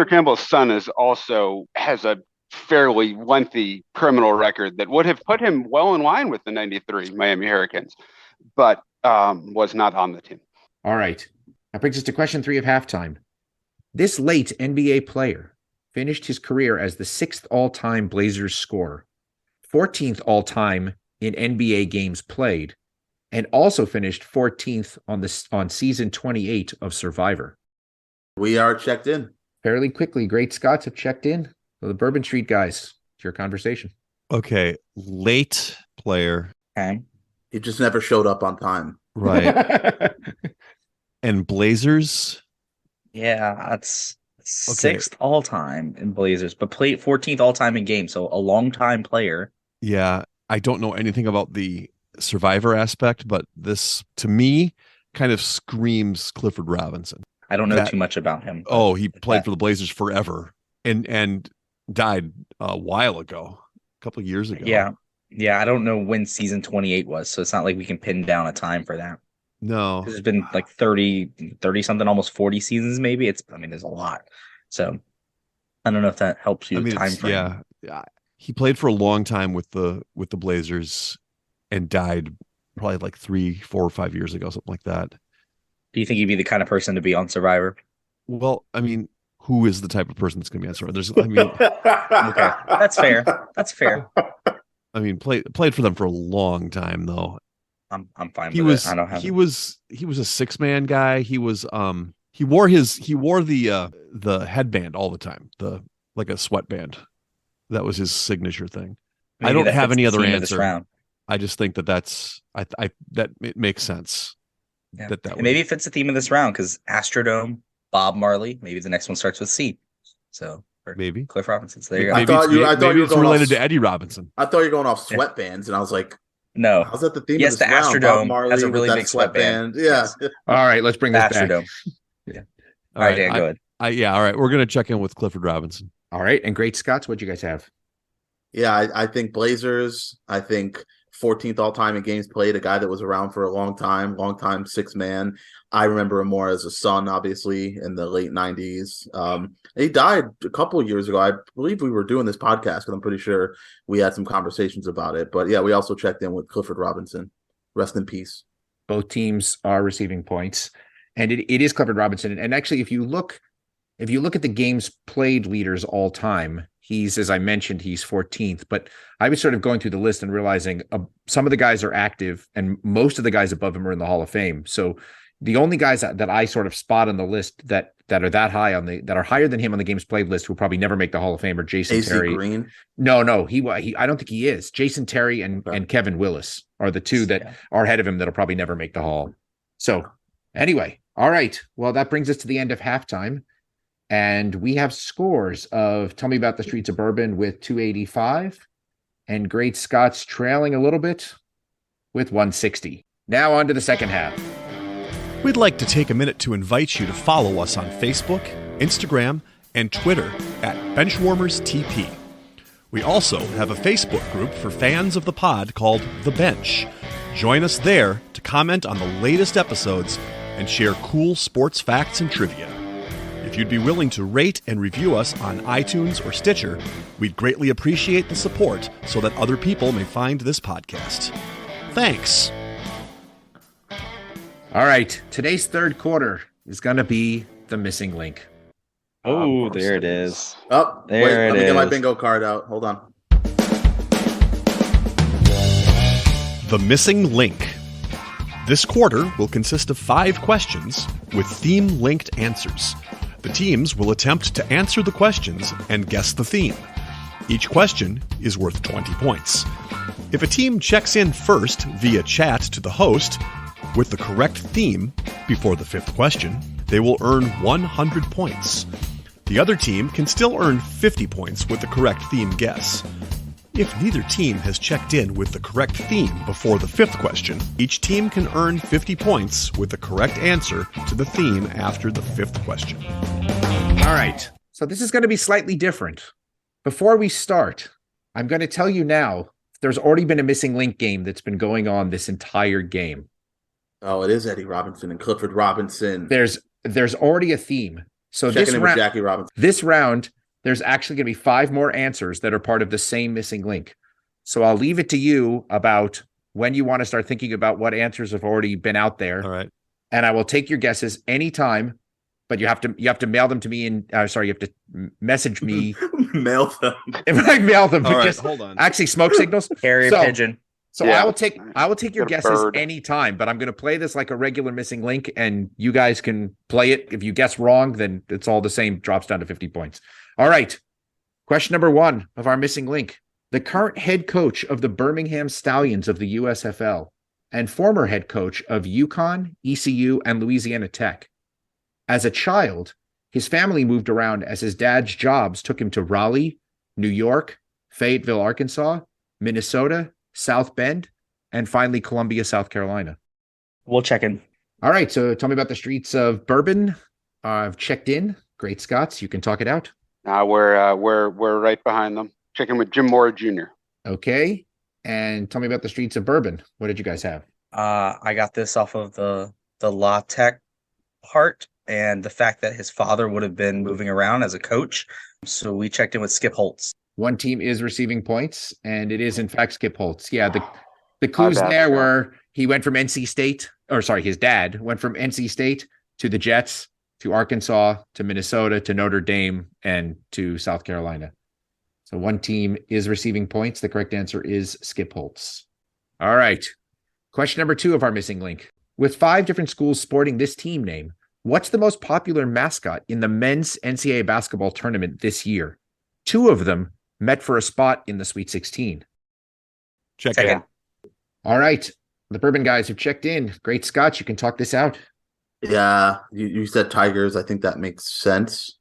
Campbell's son has a fairly lengthy criminal record that would have put him well in line with the '93 Miami Hurricanes, but was not on the team. All right. That brings us to question 3 of halftime. This late NBA player finished his career as the 6th all-time Blazers scorer, 14th all-time in NBA games played, and also finished 14th on season 28 of Survivor. We are checked in. Fairly quickly, great Scots have checked in. So the Bourbon Street guys, it's your conversation. Okay, late player. Okay. He just never showed up on time. Right. And Blazers. Yeah, that's 6th all time in Blazers, but played 14th all time in games. So a long time player. Yeah, I don't know anything about the Survivor aspect, but this to me kind of screams Clifford Robinson. I don't know too much about him. Oh, he played for the Blazers forever and died a while ago, a couple of years ago. Yeah. I don't know when season 28 was, so it's not like we can pin down a time for that. No, There's been like 30 something, almost 40 seasons, maybe. There's a lot. So I don't know if that helps you. Time frame. Yeah. He played for a long time with the Blazers and died probably like 3, 4, or 5 years ago, something like that. Do you think he'd be the kind of person to be on Survivor? Well, I mean, who is the type of person that's going to be on Survivor? Okay, that's fair. I mean, played for them for a long time though. I'm fine with it. I don't have. He was a 6-man guy. He was he wore the headband all the time, like a sweatband. That was his signature thing. Maybe I don't have any other answer. I just think that it makes sense. Yeah. Maybe it fits the theme of this round because Astrodome, Bob Marley. Maybe the next one starts with C. So maybe Cliff Robinson. So there you go. I thought you were going related to Eddie Robinson. I thought you were going off sweatbands, and I was like, no. How's that the theme? Yes, of this the round? Astrodome Bob Marley has a really with big that sweatband. Yeah. Yes. All right, let's bring this Astrodome. back. Yeah. All right, Dan, go ahead. All right. We're gonna check in with Clifford Robinson. All right, and great Scots, what'd you guys have? Yeah, I think Blazers. I think 14th all time in games played, a guy that was around for a long time 6-man. I remember him more as a son, obviously, in the late 90s. He died a couple of years ago. I believe we were doing this podcast, because I'm pretty sure we had some conversations about it. But yeah, we also checked in with Clifford Robinson. Rest in peace. Both teams are receiving points, and it is Clifford Robinson. And actually, if you look at the games played leaders all time, he's, as I mentioned, he's 14th. But I was sort of going through the list and realizing some of the guys are active, and most of the guys above him are in the Hall of Fame. So the only guys that I sort of spot on the list that are that high that are higher than him on the games played list, who will probably never make the Hall of Fame, are Jason Terry. Green? No, he I don't think he is. Jason Terry and Kevin Willis are the two that are ahead of him that'll probably never make the Hall. So anyway, all right. Well, that brings us to the end of halftime. And we have scores of Tell Me About the Streets of Bourbon with 285 and Great Scots trailing a little bit with 160. Now on to the second half. We'd like to take a minute to invite you to follow us on Facebook, Instagram, and Twitter at BenchwarmersTP. We also have a Facebook group for fans of the pod called The Bench. Join us there to comment on the latest episodes and share cool sports facts and trivia. If If you'd be willing to rate and review us on iTunes or Stitcher, we'd greatly appreciate the support so that other people may find this podcast. Thanks. All right. Today's third quarter is going to be the missing link. Oh, there it is. Oh, There wait, it let me get my is. bingo card out. Hold on. The Missing Link. This quarter will consist of 5 questions with theme-linked answers. The teams will attempt to answer the questions and guess the theme. Each question is worth 20 points. If a team checks in first via chat to the host with the correct theme before the 5th question, they will earn 100 points. The other team can still earn 50 points with the correct theme guess. If neither team has checked in with the correct theme before the 5th question, each team can earn 50 points with the correct answer to the theme after the 5th question. All right. So this is going to be slightly different. Before we start, I'm going to tell you now, there's already been a missing link game that's been going on this entire game. Oh, it is Eddie Robinson and Clifford Robinson. There's already a theme. So Checking in with Jackie Robinson. this round, there's actually going to be 5 more answers that are part of the same missing link. So I'll leave it to you about when you want to start thinking about what answers have already been out there. All right. And I will take your guesses anytime, but you have to mail them to me you have to message me. Mail them. If I mail them, All but right, just hold on. actually smoke signals. Carrier So- pigeon. So Yeah. I will take your Got a guesses bird. anytime, but I'm going to play this like a regular missing link, and you guys can play it. If you guess wrong, then it's all the same, drops down to 50 points. All right. Question number 1 of our missing link. The current head coach of the Birmingham Stallions of the USFL and former head coach of UConn, ECU, and Louisiana Tech. As a child, his family moved around as his dad's jobs took him to Raleigh, New York, Fayetteville, Arkansas, Minnesota, South Bend, and finally Columbia, South Carolina. We'll check in. All right, so tell me about the streets of Bourbon. I've checked in. Great Scots, you can talk it out. We're right behind them. Checking with Jim Moore Jr. Okay, and tell me about the streets of Bourbon. What did you guys have? I got this off of the La Tech part and the fact that his father would have been moving around as a coach. So we checked in with Skip Holtz. One team is receiving points, and it is in fact Skip Holtz. Yeah, the clues bad, there yeah. were he went from NC State, his dad went from NC State to the Jets, to Arkansas, to Minnesota, to Notre Dame, and to South Carolina. So one team is receiving points. The correct answer is Skip Holtz. All right. Question number 2 of our missing link. With 5 different schools sporting this team name, what's the most popular mascot in the men's NCAA basketball tournament this year? 2 of them met for a spot in the Sweet 16. Check Check in. in. All right. The Bourbon guys have checked in. Great Scott, you can talk this out. Yeah, you said Tigers. I think that makes sense,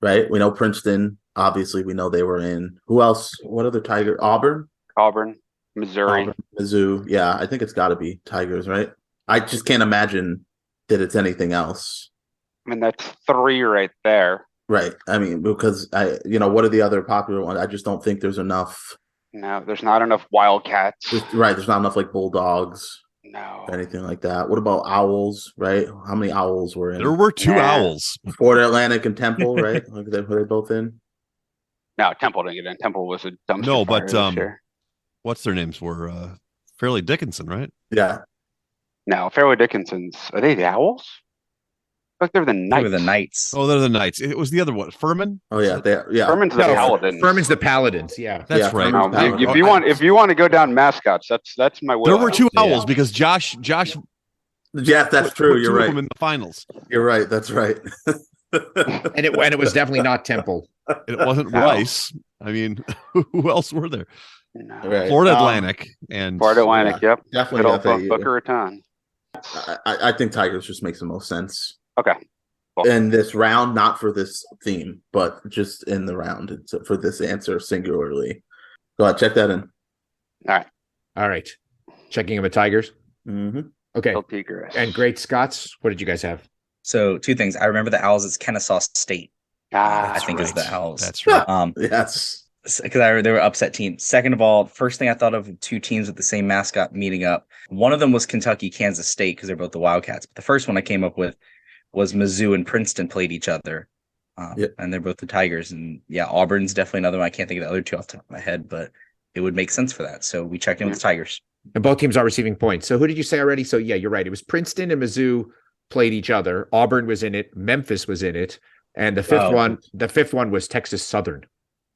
right? We know Princeton. Obviously, we know they were in. Who else? What other Tiger? Auburn? Missouri. Auburn, Mizzou. Yeah, I think it's got to be Tigers, right? I just can't imagine that it's anything else. I mean, that's 3 right there. Right. I mean, because what are the other popular ones? I just don't think there's enough. No, there's not enough Wildcats. There's not enough like Bulldogs No. or anything like that. What about Owls, right? How many Owls were in? There were 2 Nah. owls. Florida Atlantic and Temple, right? Were they both in? No, Temple didn't get in. Temple was a dumpster No, fire but this year. what's their names were Fairleigh Dickinson, right? Yeah. No, Fairleigh Dickinson's. Are they the Owls? I feel like they're the They Knights. were the Knights. Oh, they're the Knights. It was the other one, Furman. Oh yeah. Yeah. Furman's the Paladins. Furman's the Paladins. Yeah. That's Yeah, right. Furman's No, Paladins. if you want to go down mascots, that's my will. There were 2 Yeah. owls because Josh Yeah, that's put true. 2 You're of right. them in the finals. You're right. That's right. And it was definitely not Temple. It wasn't No. Rice. I mean, who else were there? No. Right. Florida Atlantic and Florida Atlantic. Yep. Definitely Good old FAU. Boca Raton. I think Tigers just makes the most sense Okay. Cool. in this round, not for this theme, but just in the round. It's for this answer singularly. Go ahead, check that in. All right. Checking in with Tigers. Mm-hmm. Okay. Go Tigers. And Great Scots, what did you guys have? So 2 things. I remember the Owls. It's Kennesaw State. I think is the Owls. That's right. Yes. Because they were upset teams. Second of all, first thing I thought of 2 teams with the same mascot meeting up. One of them was Kentucky, Kansas State because they're both the Wildcats. But the first one I came up with was Mizzou and Princeton played each other. and they're both the Tigers. And yeah, Auburn's definitely another one. I can't think of the other two off the top of my head, but it would make sense for that. So we check in with the Tigers. And both teams are receiving points. So who did you say already? So yeah, you're right. It was Princeton and Mizzou played each other. Auburn was in it. Memphis was in it. And the fifth one was Texas Southern.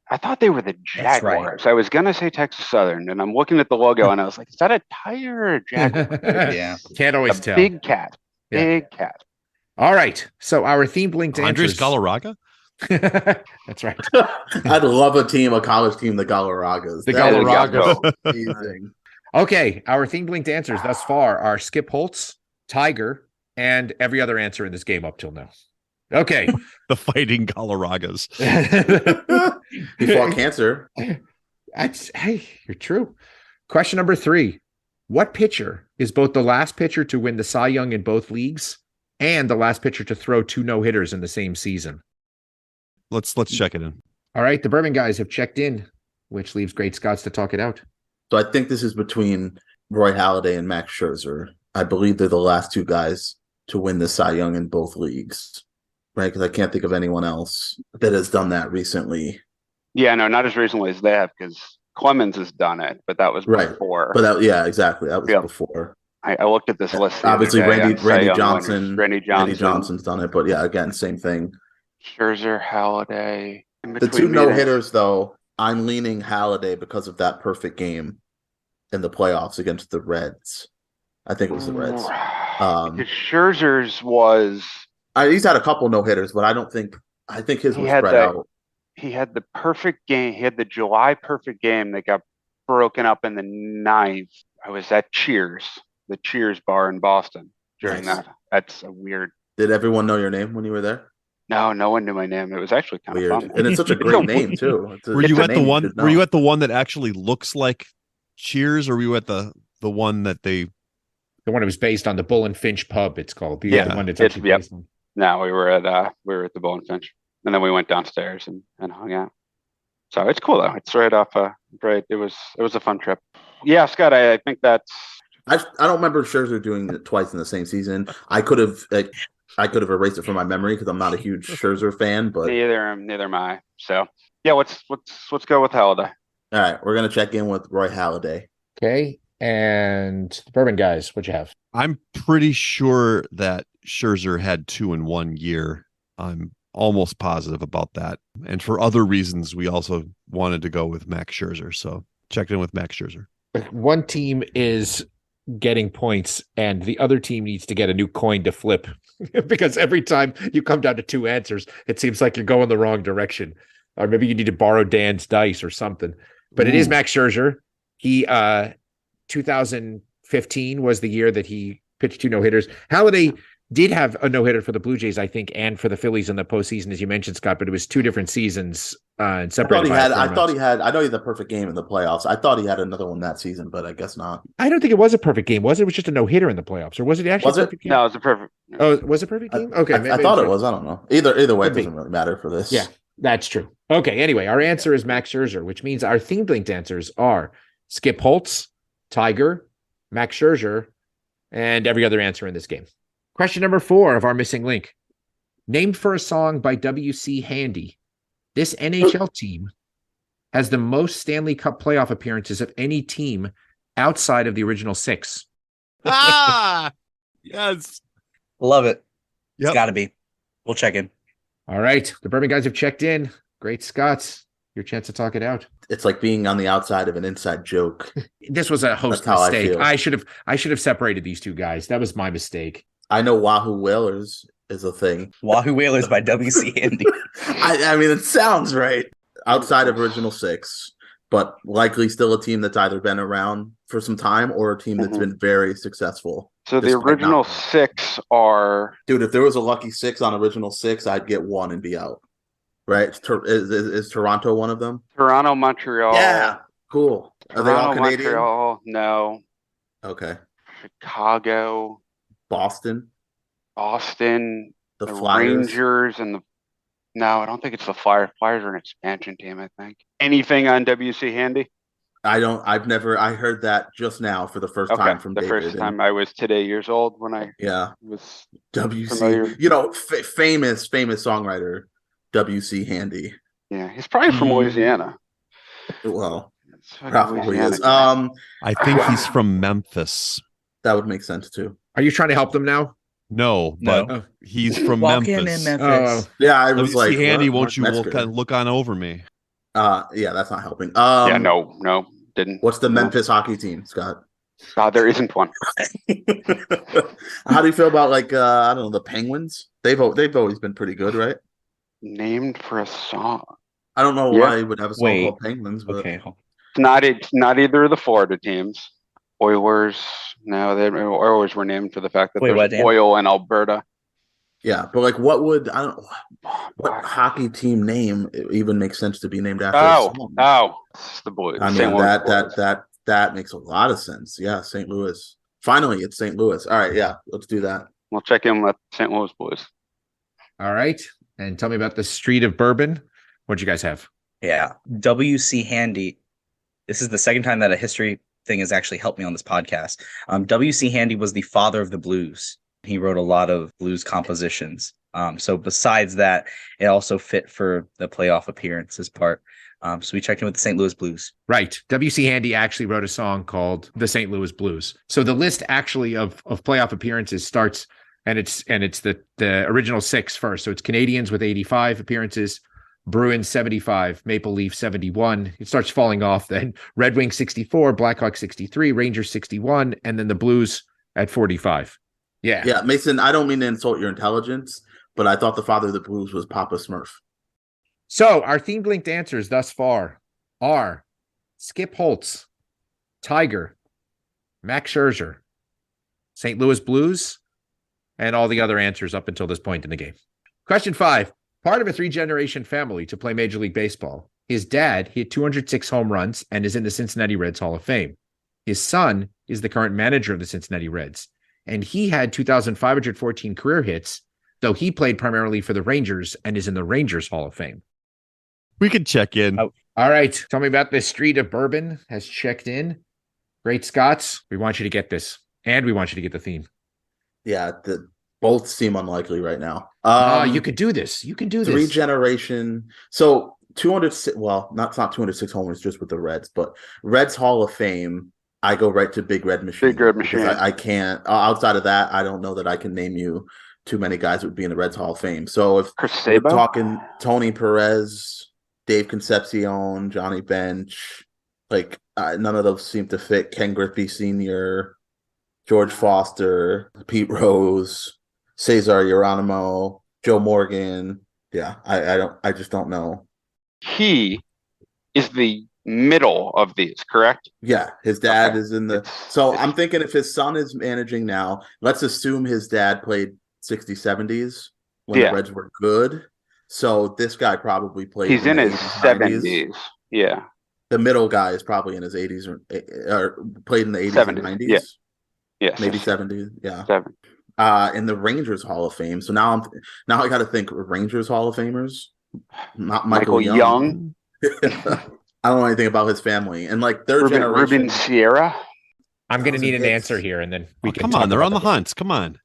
I thought they were the Jaguars. Right. I was going to say Texas Southern, and I'm looking at the logo, and I was like, is that a Tiger or a Jaguar? Yeah. Can't always tell. Big cat. Big cat. All right. So our themed linked Andres answers. Galarraga? That's right. I'd love a college team, the Galarragas. The Galarragas. Amazing. Okay. Our themed linked answers thus far are Skip Holtz, Tiger, and every other answer in this game up till now. Okay. The Fighting Galarragas. He fought cancer. Hey, you're true. Question number 3. What pitcher is both the last pitcher to win the Cy Young in both leagues and the last pitcher to throw 2 no-hitters in the same season? Let's check it in. All right. The Bourbon guys have checked in, which leaves Great Scots to talk it out. So I think this is between Roy Halladay and Max Scherzer. I believe they're the last 2 guys to win the Cy Young in both leagues. Right, because I can't think of anyone else that has done that recently. Yeah, no, not as recently as they have, because Clemens has done it, but that was before. But exactly. That was before. I looked at this list. Obviously, Randy Johnson. Randy Johnson's done it, but yeah, again, same thing. Scherzer, Halladay. The 2 no-hitters, though, I'm leaning Halladay because of that perfect game in the playoffs against the Reds. I think it was the Reds. Scherzer's was... he's had a couple no-hitters, but I think his was spread out. He had the perfect game. He had the July perfect game that got broken up in the 9th. I was at the Cheers bar in Boston during that. That's a weird. Did everyone know your name when you were there? No, no one knew my name. It was actually kind of fun. And it's such a great name too. Were you at the one that actually looks like Cheers, or were you at the one that they? The one that was based on the Bull and Finch pub. It's called the one that's actually based on. No, we were at the Bull and Finch, and then we went downstairs and hung out. So it's cool though. It's right off. It was a fun trip. Yeah, Scott. I think that's. I don't remember Scherzer doing it twice in the same season. I could have erased it from my memory because I'm not a huge Scherzer fan. But neither am I. So yeah, let's go with Halladay. All right, we're gonna check in with Roy Halladay. Okay, and the Bourbon guys, what you have? I'm pretty sure that Scherzer had 2 in 1 year. I'm almost positive about that. And for other reasons, we also wanted to go with Max Scherzer. So checked in with Max Scherzer. One team is getting points and the other team needs to get a new coin to flip because every time you come down to 2 answers, it seems like you're going the wrong direction. Or maybe you need to borrow Dan's dice or something. But It is Max Scherzer. He 2015 was the year that he pitched 2 no-hitters. Halladay did have a no-hitter for the Blue Jays, I think, and for the Phillies in the postseason, as you mentioned, Scott, but it was 2 different seasons and separated. I know he had a perfect game in the playoffs. I thought he had another one that season, but I guess not. I don't think it was a perfect game, was it? It was just a no-hitter in the playoffs, or was it actually a perfect game? No, it was a perfect. Oh, was it a perfect game? Okay. I thought it was. I don't know. Either way, it doesn't really matter for this. Yeah, that's true. Okay, anyway, our answer is Max Scherzer, which means our themed linked answers are Skip Holtz, Tiger, Max Scherzer, and every other answer in this game. Question number 4 of our missing link. Named for a song by W.C. Handy, this NHL team has the most Stanley Cup playoff appearances of any team outside of the original 6. Yes. Love it. Yep. It's got to be. We'll check in. All right. The Bourbon guys have checked in. Great Scots. Your chance to talk it out. It's like being on the outside of an inside joke. This was a host mistake. I should have separated these 2 guys. That was my mistake. I know Wahoo Whalers is a thing. Wahoo Whalers by W.C. Handy. I mean, it sounds right. Outside of original 6, but likely still a team that's either been around for some time or a team that's been very successful. So the original 6 are... Dude, if there was a lucky 6 on original 6, I'd get 1 and be out. Right? Is Toronto one of them? Toronto, Montreal. Yeah. Cool. Are they all Canadian? Montreal, no. Okay. Chicago. Boston. The Flyers. Rangers and no, I don't think it's the Flyers. Flyers are an expansion team, I think. Anything on W.C. Handy? I heard that just now for the first time from David. The first time I was today years old when I was W.C. Famous songwriter. W.C. Handy. Yeah, he's probably from Louisiana. Well, That's what probably Louisiana is. I think he's from Memphis. That would make sense too. Are you trying to help them now? No, but No. he's from Walk Memphis. in Memphis. Yeah, I was W.C. like, Handy, what? won't you Mark Metzger. kind of look on over me? Yeah, that's not helping. Yeah, no, didn't. What's the No. Memphis hockey team, Scott? There isn't one. How do you feel about I don't know, the Penguins? They've always been pretty good, right? Named for a song. I don't know why you would have a song Wait. called Penguins, but Okay. It's not either of the Florida teams. Oilers. No, the Oilers were named for the fact that there's Dan? oil in Alberta. yeah, but what hockey team name even makes sense to be named after a song? It's the Blues. I mean St. Louis Blues. that makes a lot of sense. Yeah, St. Louis. Finally, it's St. Louis. All right, yeah, let's do that. We'll check in with St. Louis Blues. All right. And tell me about the Street of Bourbon. What'd you guys have? Yeah. W.C. Handy. This is the second time that a history thing has actually helped me on this podcast. W.C. Handy was the father of the blues. He wrote a lot of blues compositions. So besides that, it also fit for the playoff appearances part. So we checked in with the St. Louis Blues. Right. W.C. Handy actually wrote a song called The St. Louis Blues. So the list actually of playoff appearances starts, and it's the original 6 first. So it's Canadians with 85 appearances, Bruins 75, Maple Leaf 71. It starts falling off then. Red Wings 64, Blackhawks 63, Rangers 61, and then the Blues at 45. Yeah. Yeah, Mason, I don't mean to insult your intelligence, but I thought the father of the Blues was Papa Smurf. So our themed linked answers thus far are Skip Holtz, Tiger, Max Scherzer, St. Louis Blues, and all the other answers up until this point in the game. Question 5. Part of a 3-generation family to play Major League Baseball. His dad hit 206 home runs and is in the Cincinnati Reds Hall of Fame. His son is the current manager of the Cincinnati Reds, and he had 2,514 career hits, though he played primarily for the Rangers and is in the Rangers Hall of Fame. We could check in. All right. Tell me about this Street of Bourbon has checked in. Great Scots. We want you to get this, and we want you to get the theme. Yeah, both seem unlikely right now. You could do this. You can do this. 3-generation. So 206. Well, not 206 homers just with the Reds, but Reds Hall of Fame. I go right to Big Red Machine. Big Red Machine. I can't. Outside of that, I don't know that I can name you too many guys that would be in the Reds Hall of Fame. So if we're talking Tony Perez, Dave Concepcion, Johnny Bench, none of those seem to fit. Ken Griffey Sr., George Foster, Pete Rose, Cesar Geronimo, Joe Morgan. Yeah, I just don't know. He is the middle of these, correct? Yeah, his dad is in the. So I'm thinking if his son is managing now, let's assume his dad played 60s, 70s when the Reds were good. So this guy probably played. He's in his 70s. Yeah. The middle guy is probably in his 80s or played in the 80s 70s. And 90s. Yeah. Maybe 70s. Yeah. 7. In the Rangers Hall of Fame. So now I got to think Rangers Hall of Famers. Not Michael Young. I don't know anything about his family. And third generation. Ruben Sierra. I'm going to need an answer here, and then we can. Come on, they're on the hunts. Come on.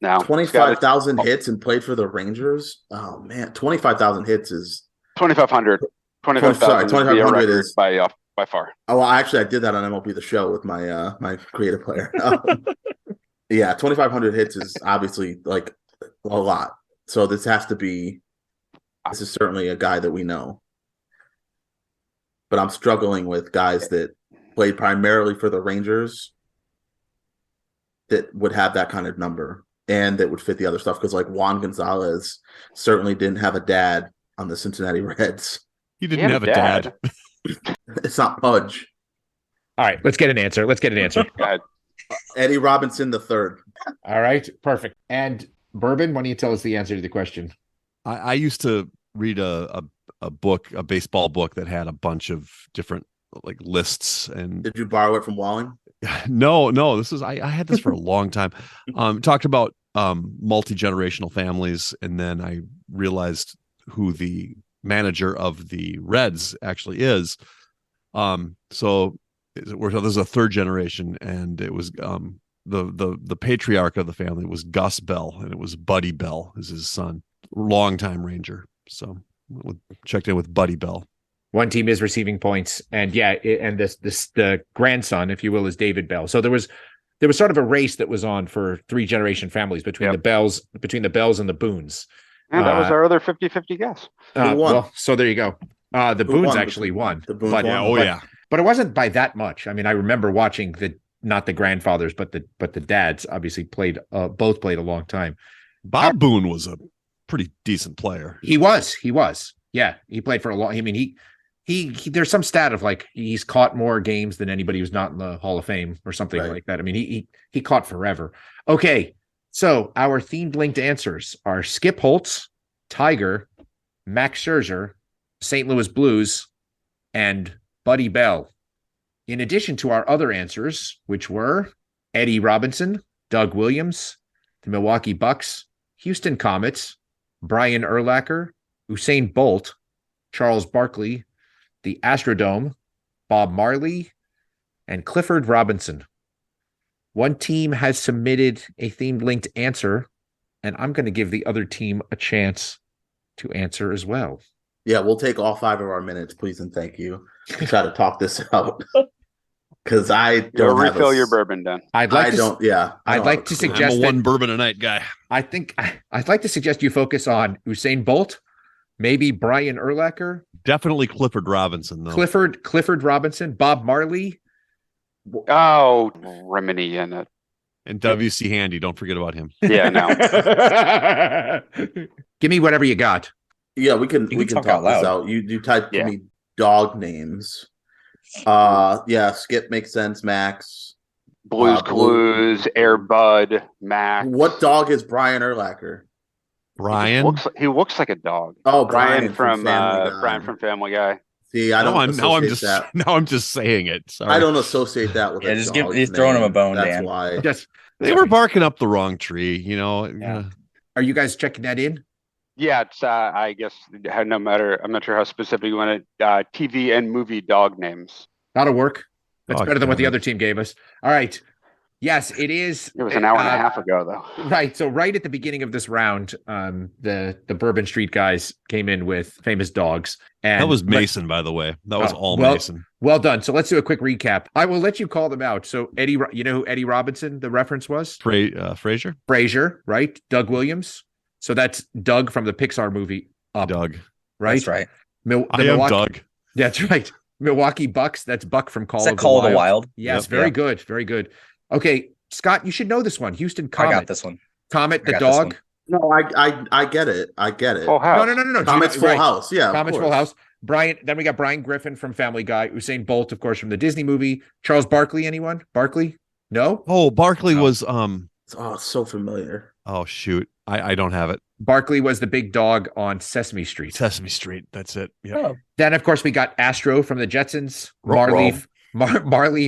Now 25,000 hits and played for the Rangers. Oh man, 25,000 hits is 2,500. 2,500 is by far. Oh, well, actually, I did that on MLB The Show with my my creative player. Yeah, 2,500 hits is obviously a lot. So this is certainly a guy that we know. But I'm struggling with guys that played primarily for the Rangers that would have that kind of number. And that would fit the other stuff because Juan Gonzalez certainly didn't have a dad on the Cincinnati Reds. He didn't have a dad. It's not Pudge. All right, let's get an answer. Go ahead. Eddie Robinson III. All right, perfect. And Bourbon, why don't you tell us the answer to the question? I used to read a book, a baseball book that had a bunch of different lists. And did you borrow it from Walling? No, I had this for a long time. Talked about multi-generational families, and then I realized who the manager of the Reds actually is. So this is a third generation, and it was the patriarch of the family was Gus Bell, and it was Buddy Bell is his son. longtime Ranger. So checked in with Buddy Bell. One team is receiving points, and the grandson, if you will, is David Bell. So there was sort of a race that was on for 3-generation families between the Bells and the Boons. And that was our other 50-50 guess. Who won? Well, so there you go. The Boons won? actually won. The Boons but, won. but it wasn't by that much. I mean, I remember watching not the grandfathers, but the dads obviously both played a long time. Bob Boone was a pretty decent player. He was. Yeah, he played for a long. I mean, he there's some stat of like he's caught more games than anybody who's not in the Hall of Fame or something like that. I mean, he caught forever. Okay, so our themed linked answers are Skip Holtz, Tiger, Max Scherzer, St. Louis Blues, and Buddy Bell. In addition to our other answers, which were Eddie Robinson, Doug Williams, the Milwaukee Bucks, Houston Comets, Brian Urlacher, Usain Bolt, Charles Barkley, the Astrodome, Bob Marley, and Clifford Robinson. One team has submitted a themed linked answer, and I'm going to give the other team a chance to answer as well. Yeah, we'll take all 5 of our minutes, please and thank you. Try to talk this out. Because I don't refill your bourbon, Dan. I'd like to suggest I'm a one bourbon a night guy. I'd like to suggest you focus on Usain Bolt, maybe Brian Urlacher, Definitely Clifford Robinson, though. Clifford Robinson, Bob Marley. Oh, Remini in it. And W.C. Handy. Don't forget about him. Yeah, no. Give me whatever you got. Yeah, we can talk out loud. this out. You type for me dog names. Skip makes sense. Max, Blues Clues, Air Bud, Max. What dog is Brian Urlacher? Brian. He looks like a dog. Oh, Brian from Family Guy. See, I don't. Now I'm just saying it. Sorry. I don't associate that with. He's throwing him a bone, That's Dan. why. They were barking up the wrong tree. Yeah. Are you guys checking that in? Yeah, it's I guess no matter. I'm not sure how specific you want it. TV and movie dog names. That'll work. That's better than what the damn other team gave us. All right. Yes, it is. It was an hour and a half ago, though. Right. So right at the beginning of this round, the Bourbon Street guys came in with famous dogs. And that was Mason, by the me. That was all Mason. Well done. So let's do a quick recap. I will let you call them out. So Eddie, you know who Eddie Robinson, the reference was? Frazier? Frazier, right? Doug Williams. So that's Doug from the Pixar movie Up. Doug. Right? That's right. I am Doug. That's right. Milwaukee Bucks. That's Buck from Call of the Wild. Yes, very good. Very good. Okay, Scott, you should know this one. Houston Comet. I got this one. Comet the dog. No, I get it. I get it. Full House. No. Comet's Full House. Yeah. Comet's Full House. Brian. Then we got Brian Griffin from Family Guy. Usain Bolt, of course, from the Disney movie. Charles Barkley. Anyone? Barkley? No. Oh, Barkley was it's so familiar. Oh shoot, I don't have it. Barkley was the big dog on Sesame Street. Sesame Street. That's it. Yeah. Oh. Then, of course, we got Astro from the Jetsons. Marley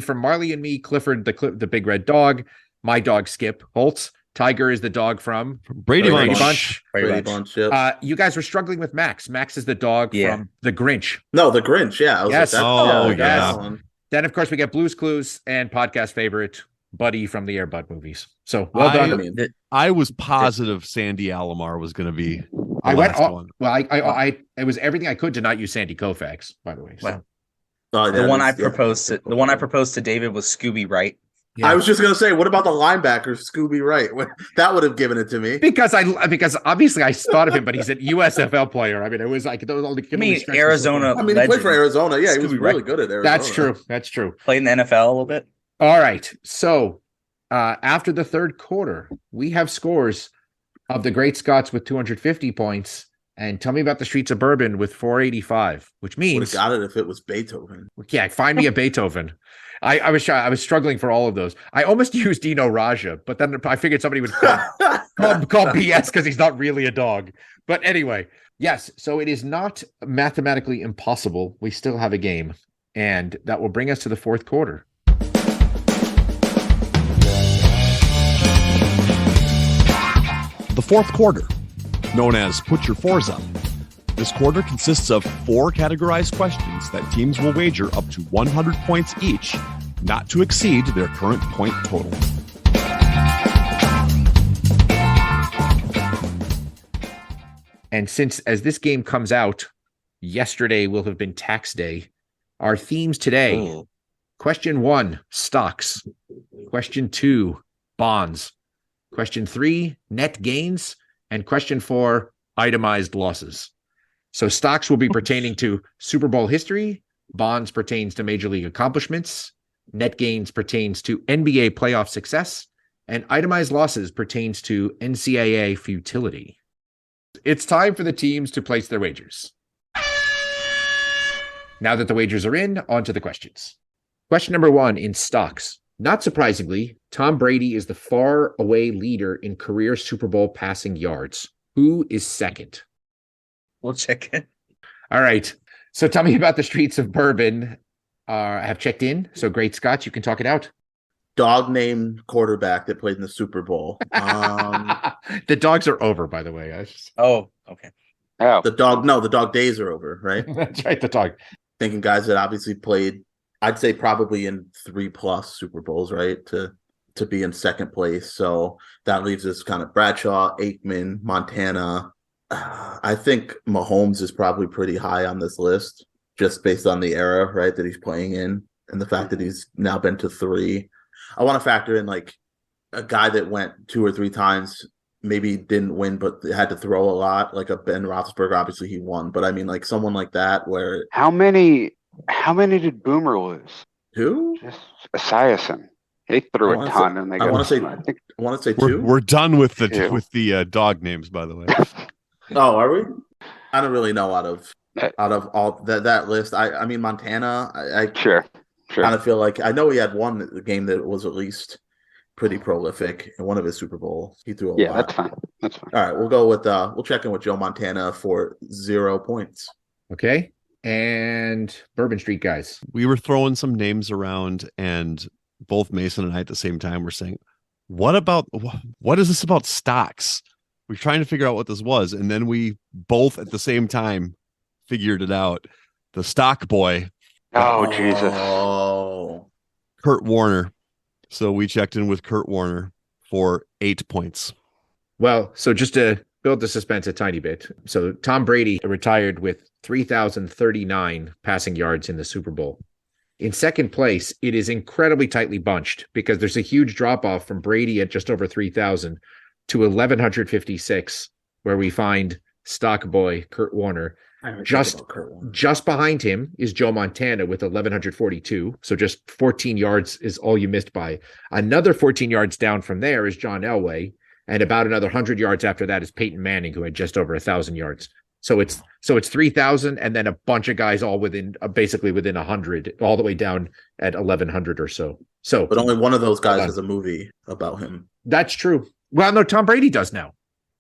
from Marley and Me. Clifford, the big red dog. My dog Skip Holtz. Tiger is the dog from Brady Bunch. Brady Bunch. Yep. You guys were struggling with Max. Max is the dog from The Grinch. No, The Grinch. Yeah. Yes. Yeah. Then, of course, we got Blues Clues and podcast favorite Buddy from the Air Bud movies. So well done. I was positive Sandy Alomar was going to be. One. Well, I it was everything I could to not use Sandy Koufax. By the way, so. The one I proposed to David was Scooby Wright. Yeah. I was just gonna say, what about the linebacker Scooby Wright? That would have given it to me because obviously I thought of him, but he's an USFL player. I mean, it was like Arizona. I mean, he played for Arizona. Yeah, he was really good at Arizona. That's true. Played in the NFL a little bit. All right. So after the third quarter, we have scores of the Great Scots with 250 points. And tell me about the Streets of Bourbon with 485, which means would have got it if it was Beethoven. Yeah, find me a Beethoven. I was struggling for all of those. I almost used Dino Raja, but then I figured somebody would call BS because he's not really a dog. But anyway, yes. So it is not mathematically impossible. We still have a game, and that will bring us to the fourth quarter. The fourth quarter, known as Put Your Fours Up. This quarter consists of 4 categorized questions that teams will wager up to 100 points each, not to exceed their current point total. And since as this game comes out, yesterday will have been tax day. Our themes today, question 1, stocks. Question 2, bonds. Question 3, net gains. And question 4, itemized losses. So stocks will be pertaining to Super Bowl history. Bonds pertains to Major League accomplishments. Net gains pertains to NBA playoff success. And itemized losses pertains to NCAA futility. It's time for the teams to place their wagers. Now that the wagers are in, on to the questions. Question number 1 in stocks. Not surprisingly, Tom Brady is the far away leader in career Super Bowl passing yards. Who is second? We'll check it. All right. So tell me about the streets of Bourbon. Have checked in. So great, Scott. You can talk it out. Dog named quarterback that played in the Super Bowl. The dogs are over, by the way. Oh, okay. Oh, The dog days are over, right? That's right. The dog. Thinking guys that obviously played, I'd say probably in 3+ Super Bowls, right? To be in second place. So that leaves us kind of Bradshaw, Aikman, Montana. I think Mahomes is probably pretty high on this list, just based on the era, right, that he's playing in, and the fact that he's now been to 3. I want to factor in like a guy that went 2 or 3 times, maybe didn't win, but had to throw a lot, like a Ben Roethlisberger. Obviously, he won, but I mean, like someone like that, where how many did Boomer lose? who? Just Esiason. He threw I a wanna ton, say- and they I got. want to say, I think I want to say We're 2. we're done with the Two. dog names, by the way. Oh, are we? I don't really know out of Uh, all that list. I mean Montana. I sure. kind of feel like I know he had one game that was at least pretty prolific in one of his Super Bowls. He threw a Yeah, lot. that's fine. That's fine. All right, we'll go with we'll check in with Joe Montana for 0 points. Okay. And Bourbon Street guys. We were throwing some names around, and both Mason and I at the same time were saying, what is this about stocks? We're trying to figure out what this was, and then we both at the same time figured it out. The stock boy, Oh, Jesus. Oh, Kurt Warner. So we checked in with Kurt Warner for 8 points. Well, so just to build the suspense a tiny bit. So Tom Brady retired with 3,039 passing yards in the Super Bowl. In second place, it is incredibly tightly bunched because there's a huge drop off from Brady at just over 3,000 to 1,156, where we find stock boy Kurt Warner. Just behind him is Joe Montana with 1,142. So just 14 yards is all you missed by. Another 14 yards down from there is John Elway. And about another 100 yards after that is Peyton Manning, who had just over 1,000 yards. So it's 3,000 and then a bunch of guys all within basically within 100, all the way down at 1,100 or so. So, but only one of those guys has a movie about him. That's true. Well, no, Tom Brady does now.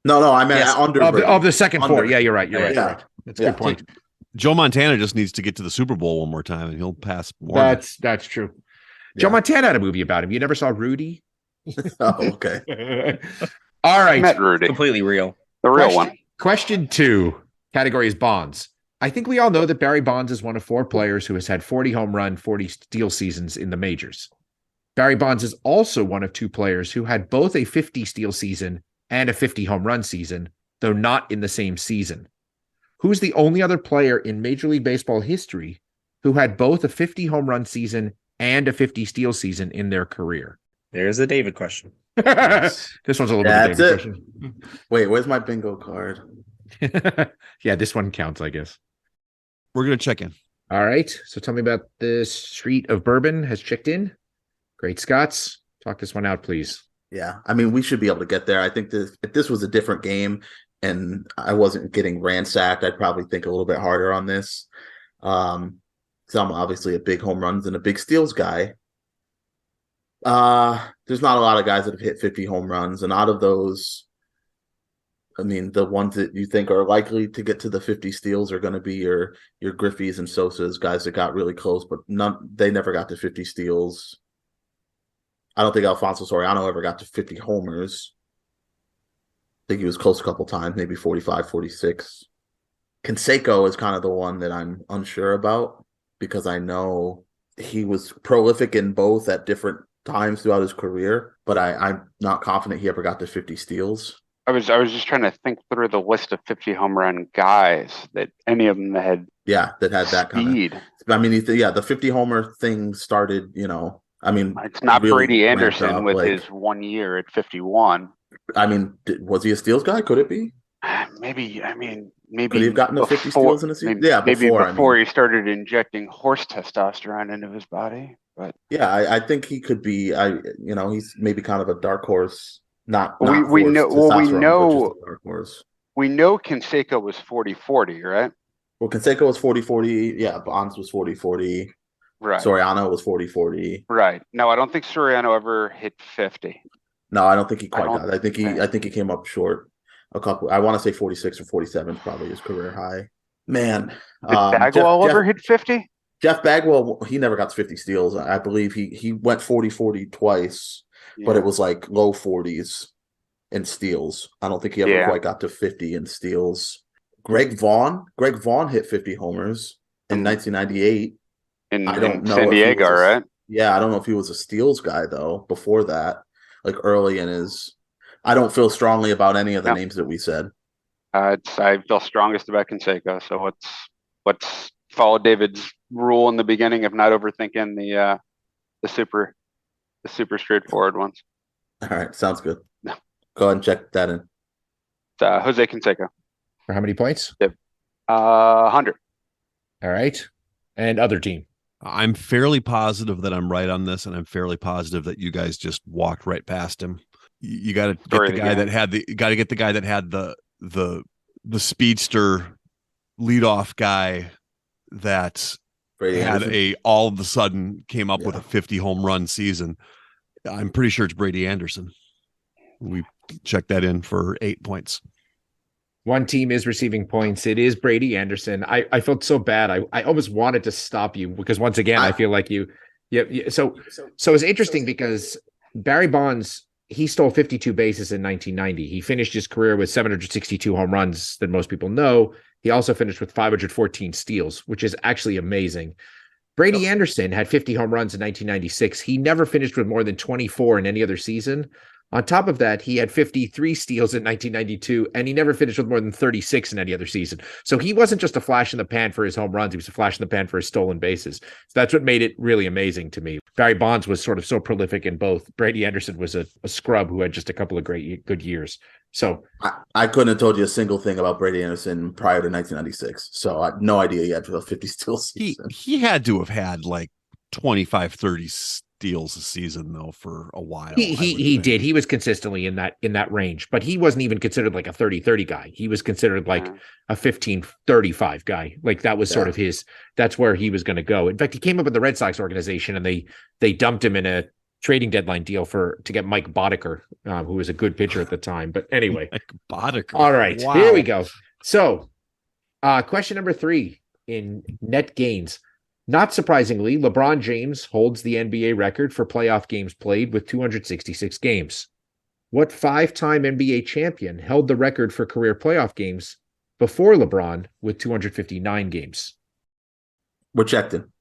No, I meant under of the second under. 4. Yeah, you're right. You're right. Yeah. You're right. That's a good point. Joe Montana just needs to get to the Super Bowl one more time, and he'll pass Warner. That's true. Joe Montana had a movie about him. You never saw Rudy? Oh, okay. All right. I met Rudy. Completely real. The real one. Question 2. Category is bonds. I think we all know that Barry Bonds is one of 4 players who has had 40 home run, 40 steal seasons in the majors. Barry Bonds is also one of 2 players who had both a 50 steal season and a 50 home run season, though not in the same season. Who's the only other player in Major League Baseball history who had both a 50 home run season and a 50 steal season in their career? There's a David question. This one's a little bit of a David question. Wait, where's my bingo card? Yeah, this one counts, I guess. We're going to check in. All right. So tell me about the Street of Bourbon has checked in. Great Scots. Talk this one out, please. Yeah, I mean, we should be able to get there. I think if this was a different game and I wasn't getting ransacked, I'd probably think a little bit harder on this. So I'm obviously a big home runs and a big steals guy. There's not a lot of guys that have hit 50 home runs, and out of those, I mean, the ones that you think are likely to get to the 50 steals are going to be your Griffeys and Sosas, guys that got really close, but they never got to 50 steals. I don't think Alfonso Soriano ever got to 50 homers. I think he was close a couple times, maybe 45, 46. Canseco is kind of the one that I'm unsure about because I know he was prolific in both at different times throughout his career, but I'm not confident he ever got to 50 steals. I was just trying to think through the list of 50 home run guys that any of them that had that had that kind of speed. I mean, the 50 homer thing started, I mean, It's not really Brady ramped Anderson up, with like, his 1 year at 51. I mean, was he a steals guy? Could it be? Maybe, I mean, Could he have gotten to 50 before, steals in a season? maybe, Yeah, maybe before. before he started injecting horse testosterone into his body. But yeah, I think he could be. He's maybe kind of a dark horse. Not we horse know. Well, testosterone, but just a dark horse. we know Canseco was 40-40, right? Well, Canseco was 40-40. Yeah, Bonds was 40-40. Right. Soriano was 40-40. Right. No, I don't think Soriano ever hit 50. No, I don't think he quite got it. I think he came up short a couple. I want to say 46 or 47 is probably his career high. Man, did Bagwell ever hit 50? Jeff Bagwell, he never got to 50 steals. I believe he went 40-40 twice, but it was like low 40s in steals. I don't think he ever quite got to 50 in steals. Greg Vaughn hit 50 homers in 1998. In San Diego, right? Yeah, I don't know if he was a steals guy though. Before that, like early in his, I don't feel strongly about any of the names that we said. I feel strongest about Canseco. So let's follow David's rule in the beginning of not overthinking the super straightforward ones. All right, sounds good. Go ahead and check that in. Jose Canseco. For how many points? Yep. 100. All right. And other team. I'm fairly positive that I'm right on this, and I'm fairly positive that you guys just walked right past him. You got to get the guy that had the speedster leadoff guy that Brady had Anderson. all of a sudden came up with a 50 home run season. I'm pretty sure it's Brady Anderson. We checked that in for 8 points. One team is receiving points. It is Brady Anderson. I felt so bad. I almost wanted to stop you because once again, I feel like you. So it's interesting because Barry Bonds, he stole 52 bases in 1990. He finished his career with 762 home runs that most people know. He also finished with 514 steals, which is actually amazing. Brady Anderson had 50 home runs in 1996. He never finished with more than 24 in any other season. On top of that, he had 53 steals in 1992, and he never finished with more than 36 in any other season. So he wasn't just a flash in the pan for his home runs. He was a flash in the pan for his stolen bases. So that's what made it really amazing to me. Barry Bonds was sort of so prolific in both. Brady Anderson was a scrub who had just a couple of good years. So I couldn't have told you a single thing about Brady Anderson prior to 1996. So I had no idea he had a 50 steal season. He had to have had like 25, 30 steals a season though for a while. He did. He was consistently in that range, but he wasn't even considered like a 30-30 guy. He was considered like a 15-35 guy. Like that was sort of that's where he was going to go. In fact, he came up with the Red Sox organization and they dumped him in a trading deadline deal to get Mike Boddicker, who was a good pitcher at the time. But anyway, Mike Boddicker. All right, Here we go. So question number 3 in net gains. Not surprisingly, LeBron James holds the NBA record for playoff games played with 266 games. What 5-time NBA champion held the record for career playoff games before LeBron with 259 games? We're checked in.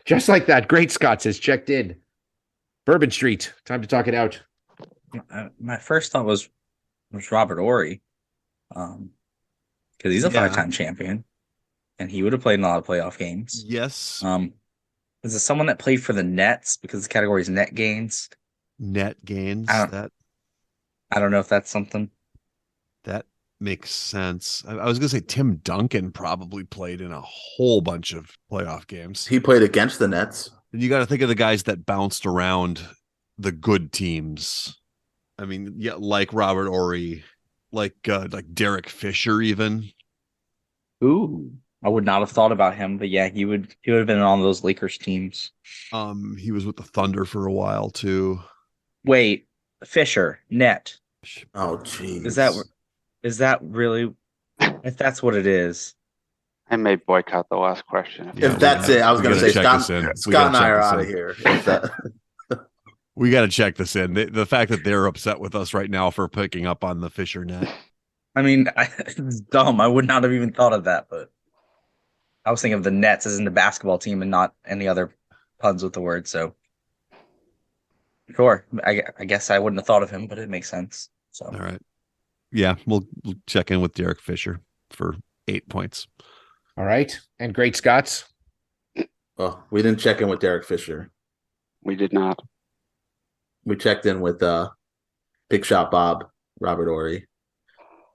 Just like that. Great Scott says checked in. Bourbon Street. Time to talk it out. My first thought was Robert Horry, because he's a 5-time champion. And he would have played in a lot of playoff games. Yes. Is it someone that played for the Nets because the category is net gains? Net gains. I don't know if that's something. That makes sense. I was going to say Tim Duncan probably played in a whole bunch of playoff games. He played against the Nets. And you got to think of the guys that bounced around the good teams. I mean, like Robert Horry, like Derek Fisher, even. Ooh. I would not have thought about him, but yeah, he would have been on those Lakers teams. He was with the Thunder for a while too. Wait, Fisher, net. Oh, geez. Is that really? If that's what it is, I may boycott the last question. If that's it, I was going to say Scott and I are out of here. We got to check this in. The fact that they're upset with us right now for picking up on the Fisher net. I mean, it's dumb. I would not have even thought of that, but I was thinking of the Nets as in the basketball team and not any other puns with the word. So, sure, I guess I wouldn't have thought of him, but it makes sense. So, all right, Yeah, we'll check in with Derek Fisher for 8 points. All right. And Great Scots. Oh, we didn't check in with Derek Fisher. We did not. We checked in with Big Shot Bob, Robert Ory,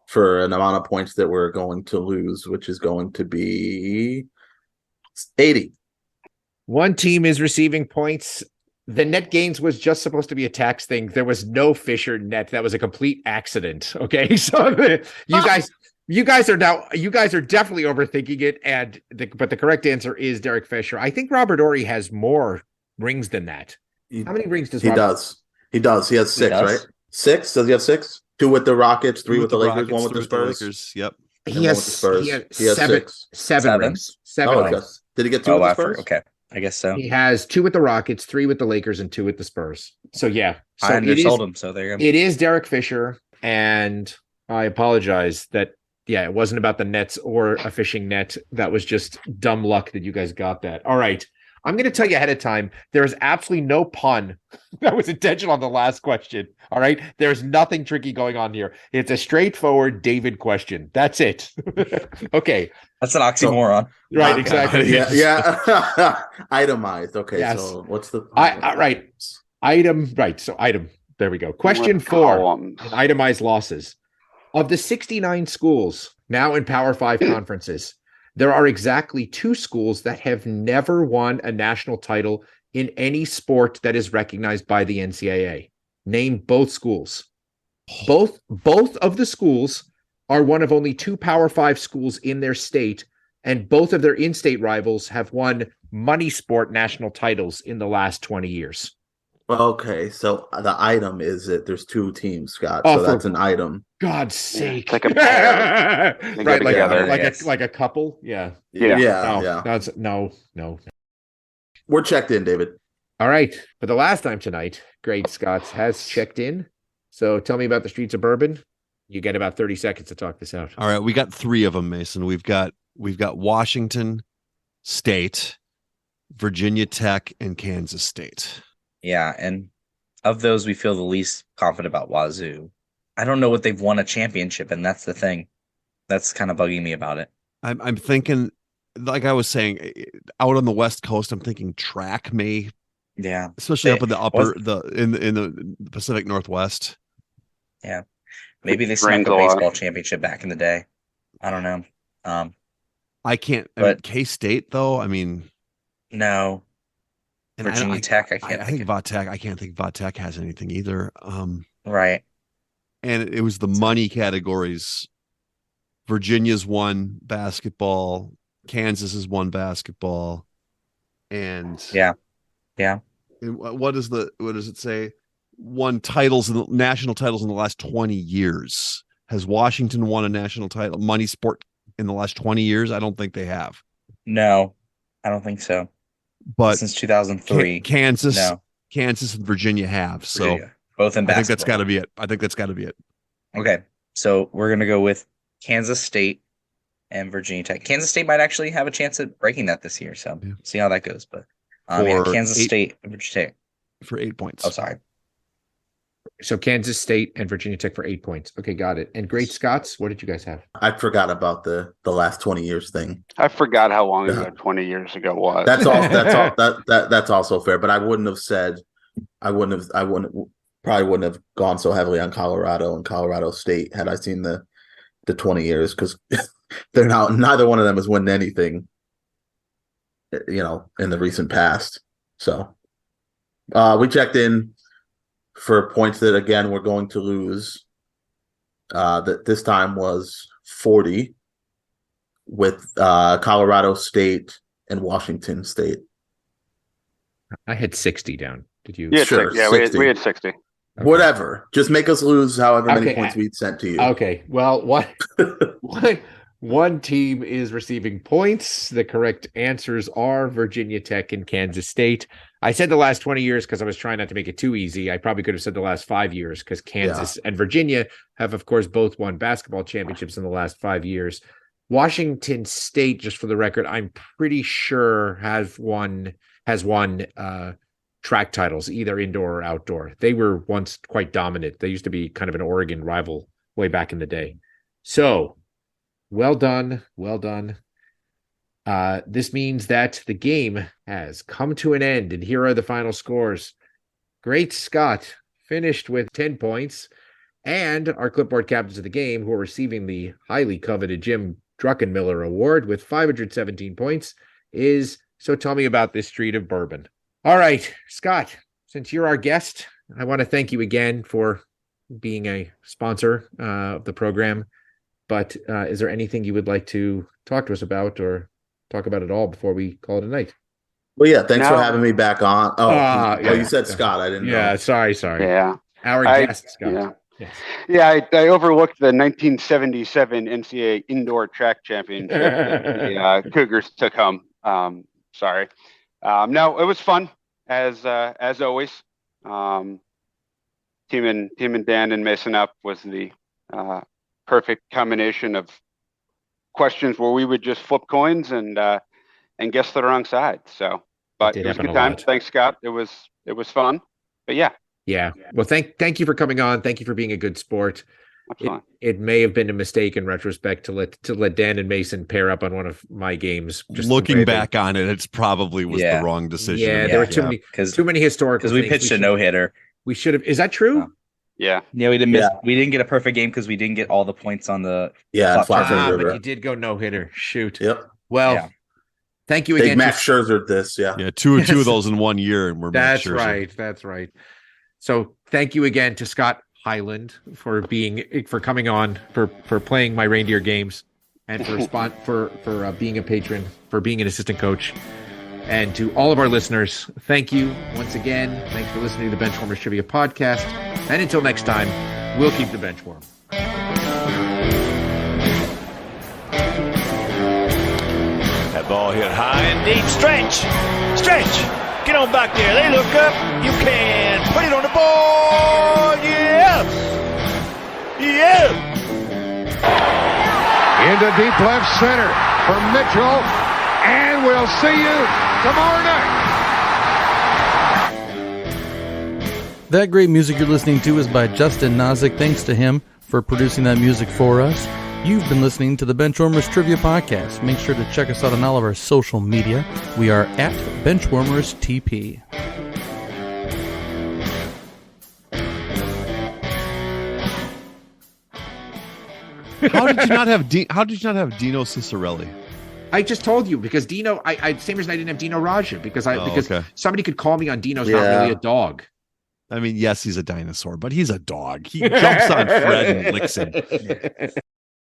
for an amount of points that we're going to lose, which is going to be 80. One team is receiving points. The net gains was just supposed to be a tax thing. There was no Fisher net. That was a complete accident. Okay. So you guys are definitely overthinking it. But the correct answer is Derek Fisher. I think Robert Ory has more rings than that. How many rings does he Robert? does. He has 6, right? 6? Does he have 6? 2 with the Rockets, 3 with the Lakers, 1 with the Spurs. Lakers. Yep. He has seven 6. rings. Seven Oh, rings. did he get 2 with the Spurs? Okay. I guess so. He has 2 with the Rockets, 3 with the Lakers, and 2 with the Spurs. So yeah, so I undersold him. So there you go. It is Derek Fisher, and I apologize that it wasn't about the nets or a fishing net. That was just dumb luck that you guys got that. All right, I'm going to tell you ahead of time. There is absolutely no pun that was intentional on the last question. All right, there's nothing tricky going on here. It's a straightforward David question. That's it. Okay. That's an oxymoron. Right, exactly. Yeah. Itemized. Okay, yes. So what's the right. Item. Right. So item. There we go. Question 4. Itemized losses. Of the 69 schools now in Power 5 conferences, there are exactly 2 schools that have never won a national title in any sport that is recognized by the NCAA. Name both schools. Both of the schools are one of only 2 Power 5 schools in their state, and both of their in-state rivals have won money sport national titles in the last 20 years. Okay, so the item is that there's 2 teams, Scott. So that's an item. God's sake! It's like a pair. Right, together. like a couple. Yeah. Yeah. That's no. We're checked in, David. All right. For the last time tonight, Great Scots has checked in. So tell me about the streets of Bourbon. You get about 30 seconds to talk this out. All right, we got 3 of them, Mason. We've got Washington State, Virginia Tech, and Kansas State. Yeah, and of those, we feel the least confident about Wazoo. I don't know what they've won a championship, and that's the thing. That's kind of bugging me about it. I'm thinking, like I was saying, out on the West Coast, I'm thinking track may, especially up in the in the Pacific Northwest. Yeah, maybe they snuck a baseball championship back in the day. I don't know. I can't. But K-State, though. I mean, no. Virginia Tech, I think Vatech. I can't think Vatech has anything either. Right. And it was the money categories. Virginia's won basketball. Kansas has won basketball. And yeah. What does it say? Won national titles in the last 20 years. Has Washington won a national title, money sport, in the last 20 years? I don't think they have. No, I don't think so. But since 2003, Kansas and Virginia have. So both in basketball. I think that's got to be it. Okay, so we're gonna go with Kansas State and Virginia Tech. Kansas State might actually have a chance at breaking that this year. So see how that goes. But Kansas State and Virginia Tech for 8 points. Oh, sorry. So Kansas State and Virginia Tech for 8 points. Okay, got it. And Great Scots, what did you guys have? I forgot about the last 20 years thing. I forgot how long ago 20 years ago was. That's also fair. But I wouldn't have gone so heavily on Colorado and Colorado State had I seen the 20 years, because they're neither one of them has won anything, in the recent past. So we checked in for points that, again, we're going to lose. That this time was 40 with Colorado State and Washington State. I had 60 down. Did you? Yeah, sure. 60. We had 60. Okay. Whatever. Just make us lose however many points we sent to you. Okay. Well, one team is receiving points. The correct answers are Virginia Tech and Kansas State. I said the last 20 years because I was trying not to make it too easy. I probably could have said the last 5 years because Kansas and Virginia have, of course, both won basketball championships in the last 5 years. Washington State, just for the record, I'm pretty sure has won track titles, either indoor or outdoor. They were once quite dominant. They used to be kind of an Oregon rival way back in the day. So, well done. Well done. This means that the game has come to an end, and here are the final scores. Great Scott finished with 10 points, and our clipboard captains of the game, who are receiving the highly coveted Jim Druckenmiller Award with 517 points, is So Tell Me About This Street of Bourbon. All right, Scott, since you're our guest, I want to thank you again for being a sponsor of the program. But is there anything you would like to talk to us about or talk about at all before we call it a night? Well, yeah, thanks for having me back on. You said yeah. Scott. I didn't know. Yeah, sorry. Yeah. Our guest, Scott. Yeah. Yes. Yeah, I overlooked the 1977 NCAA Indoor Track Championship that the Cougars took home. Sorry. No, it was fun as always. Teaming Dan and Mason up was the perfect combination of questions where we would just flip coins and guess the wrong side. So, but it was a good time. Thanks, Scott. It was fun. But yeah. Yeah. Well, thank you for coming on. Thank you for being a good sport. It may have been a mistake in retrospect to let Dan and Mason pair up on one of my games. Just looking back on it, it's probably was the wrong decision. Yeah, there were too many historical. Because we pitched a no-hitter. We should have. Is that true? Yeah. Yeah, we didn't get a perfect game because we didn't get all the points on the but you did go no-hitter. Shoot. Yep. Well, thank you again. Max Scherzer this, Yeah, two of those in 1 year, and we're That's right. So thank you again to Scott Hyland for coming on, for playing my reindeer games, and for being a patron, for being an assistant coach. And to all of our listeners, thank you once again. Thanks for listening to the Benchwarmers Trivia Podcast. And until next time, we'll keep the bench warm. That ball hit high and deep. Stretch! Get on back there. They look up. You can put it on the board. Yes! Into deep left center for Mitchell. And we'll see you tomorrow night. That great music you're listening to is by Justin Nozick. Thanks to him for producing that music for us. You've been listening to the Benchwarmers Trivia Podcast. Make sure to check us out on all of our social media. We are at Benchwarmers TP. How did you not have Dino Cicerelli? I just told you because Dino. Same reason I didn't have Dino Raja because somebody could call me on Dino's not really a dog. I mean, yes, he's a dinosaur, but he's a dog. He jumps on Fred and licks him.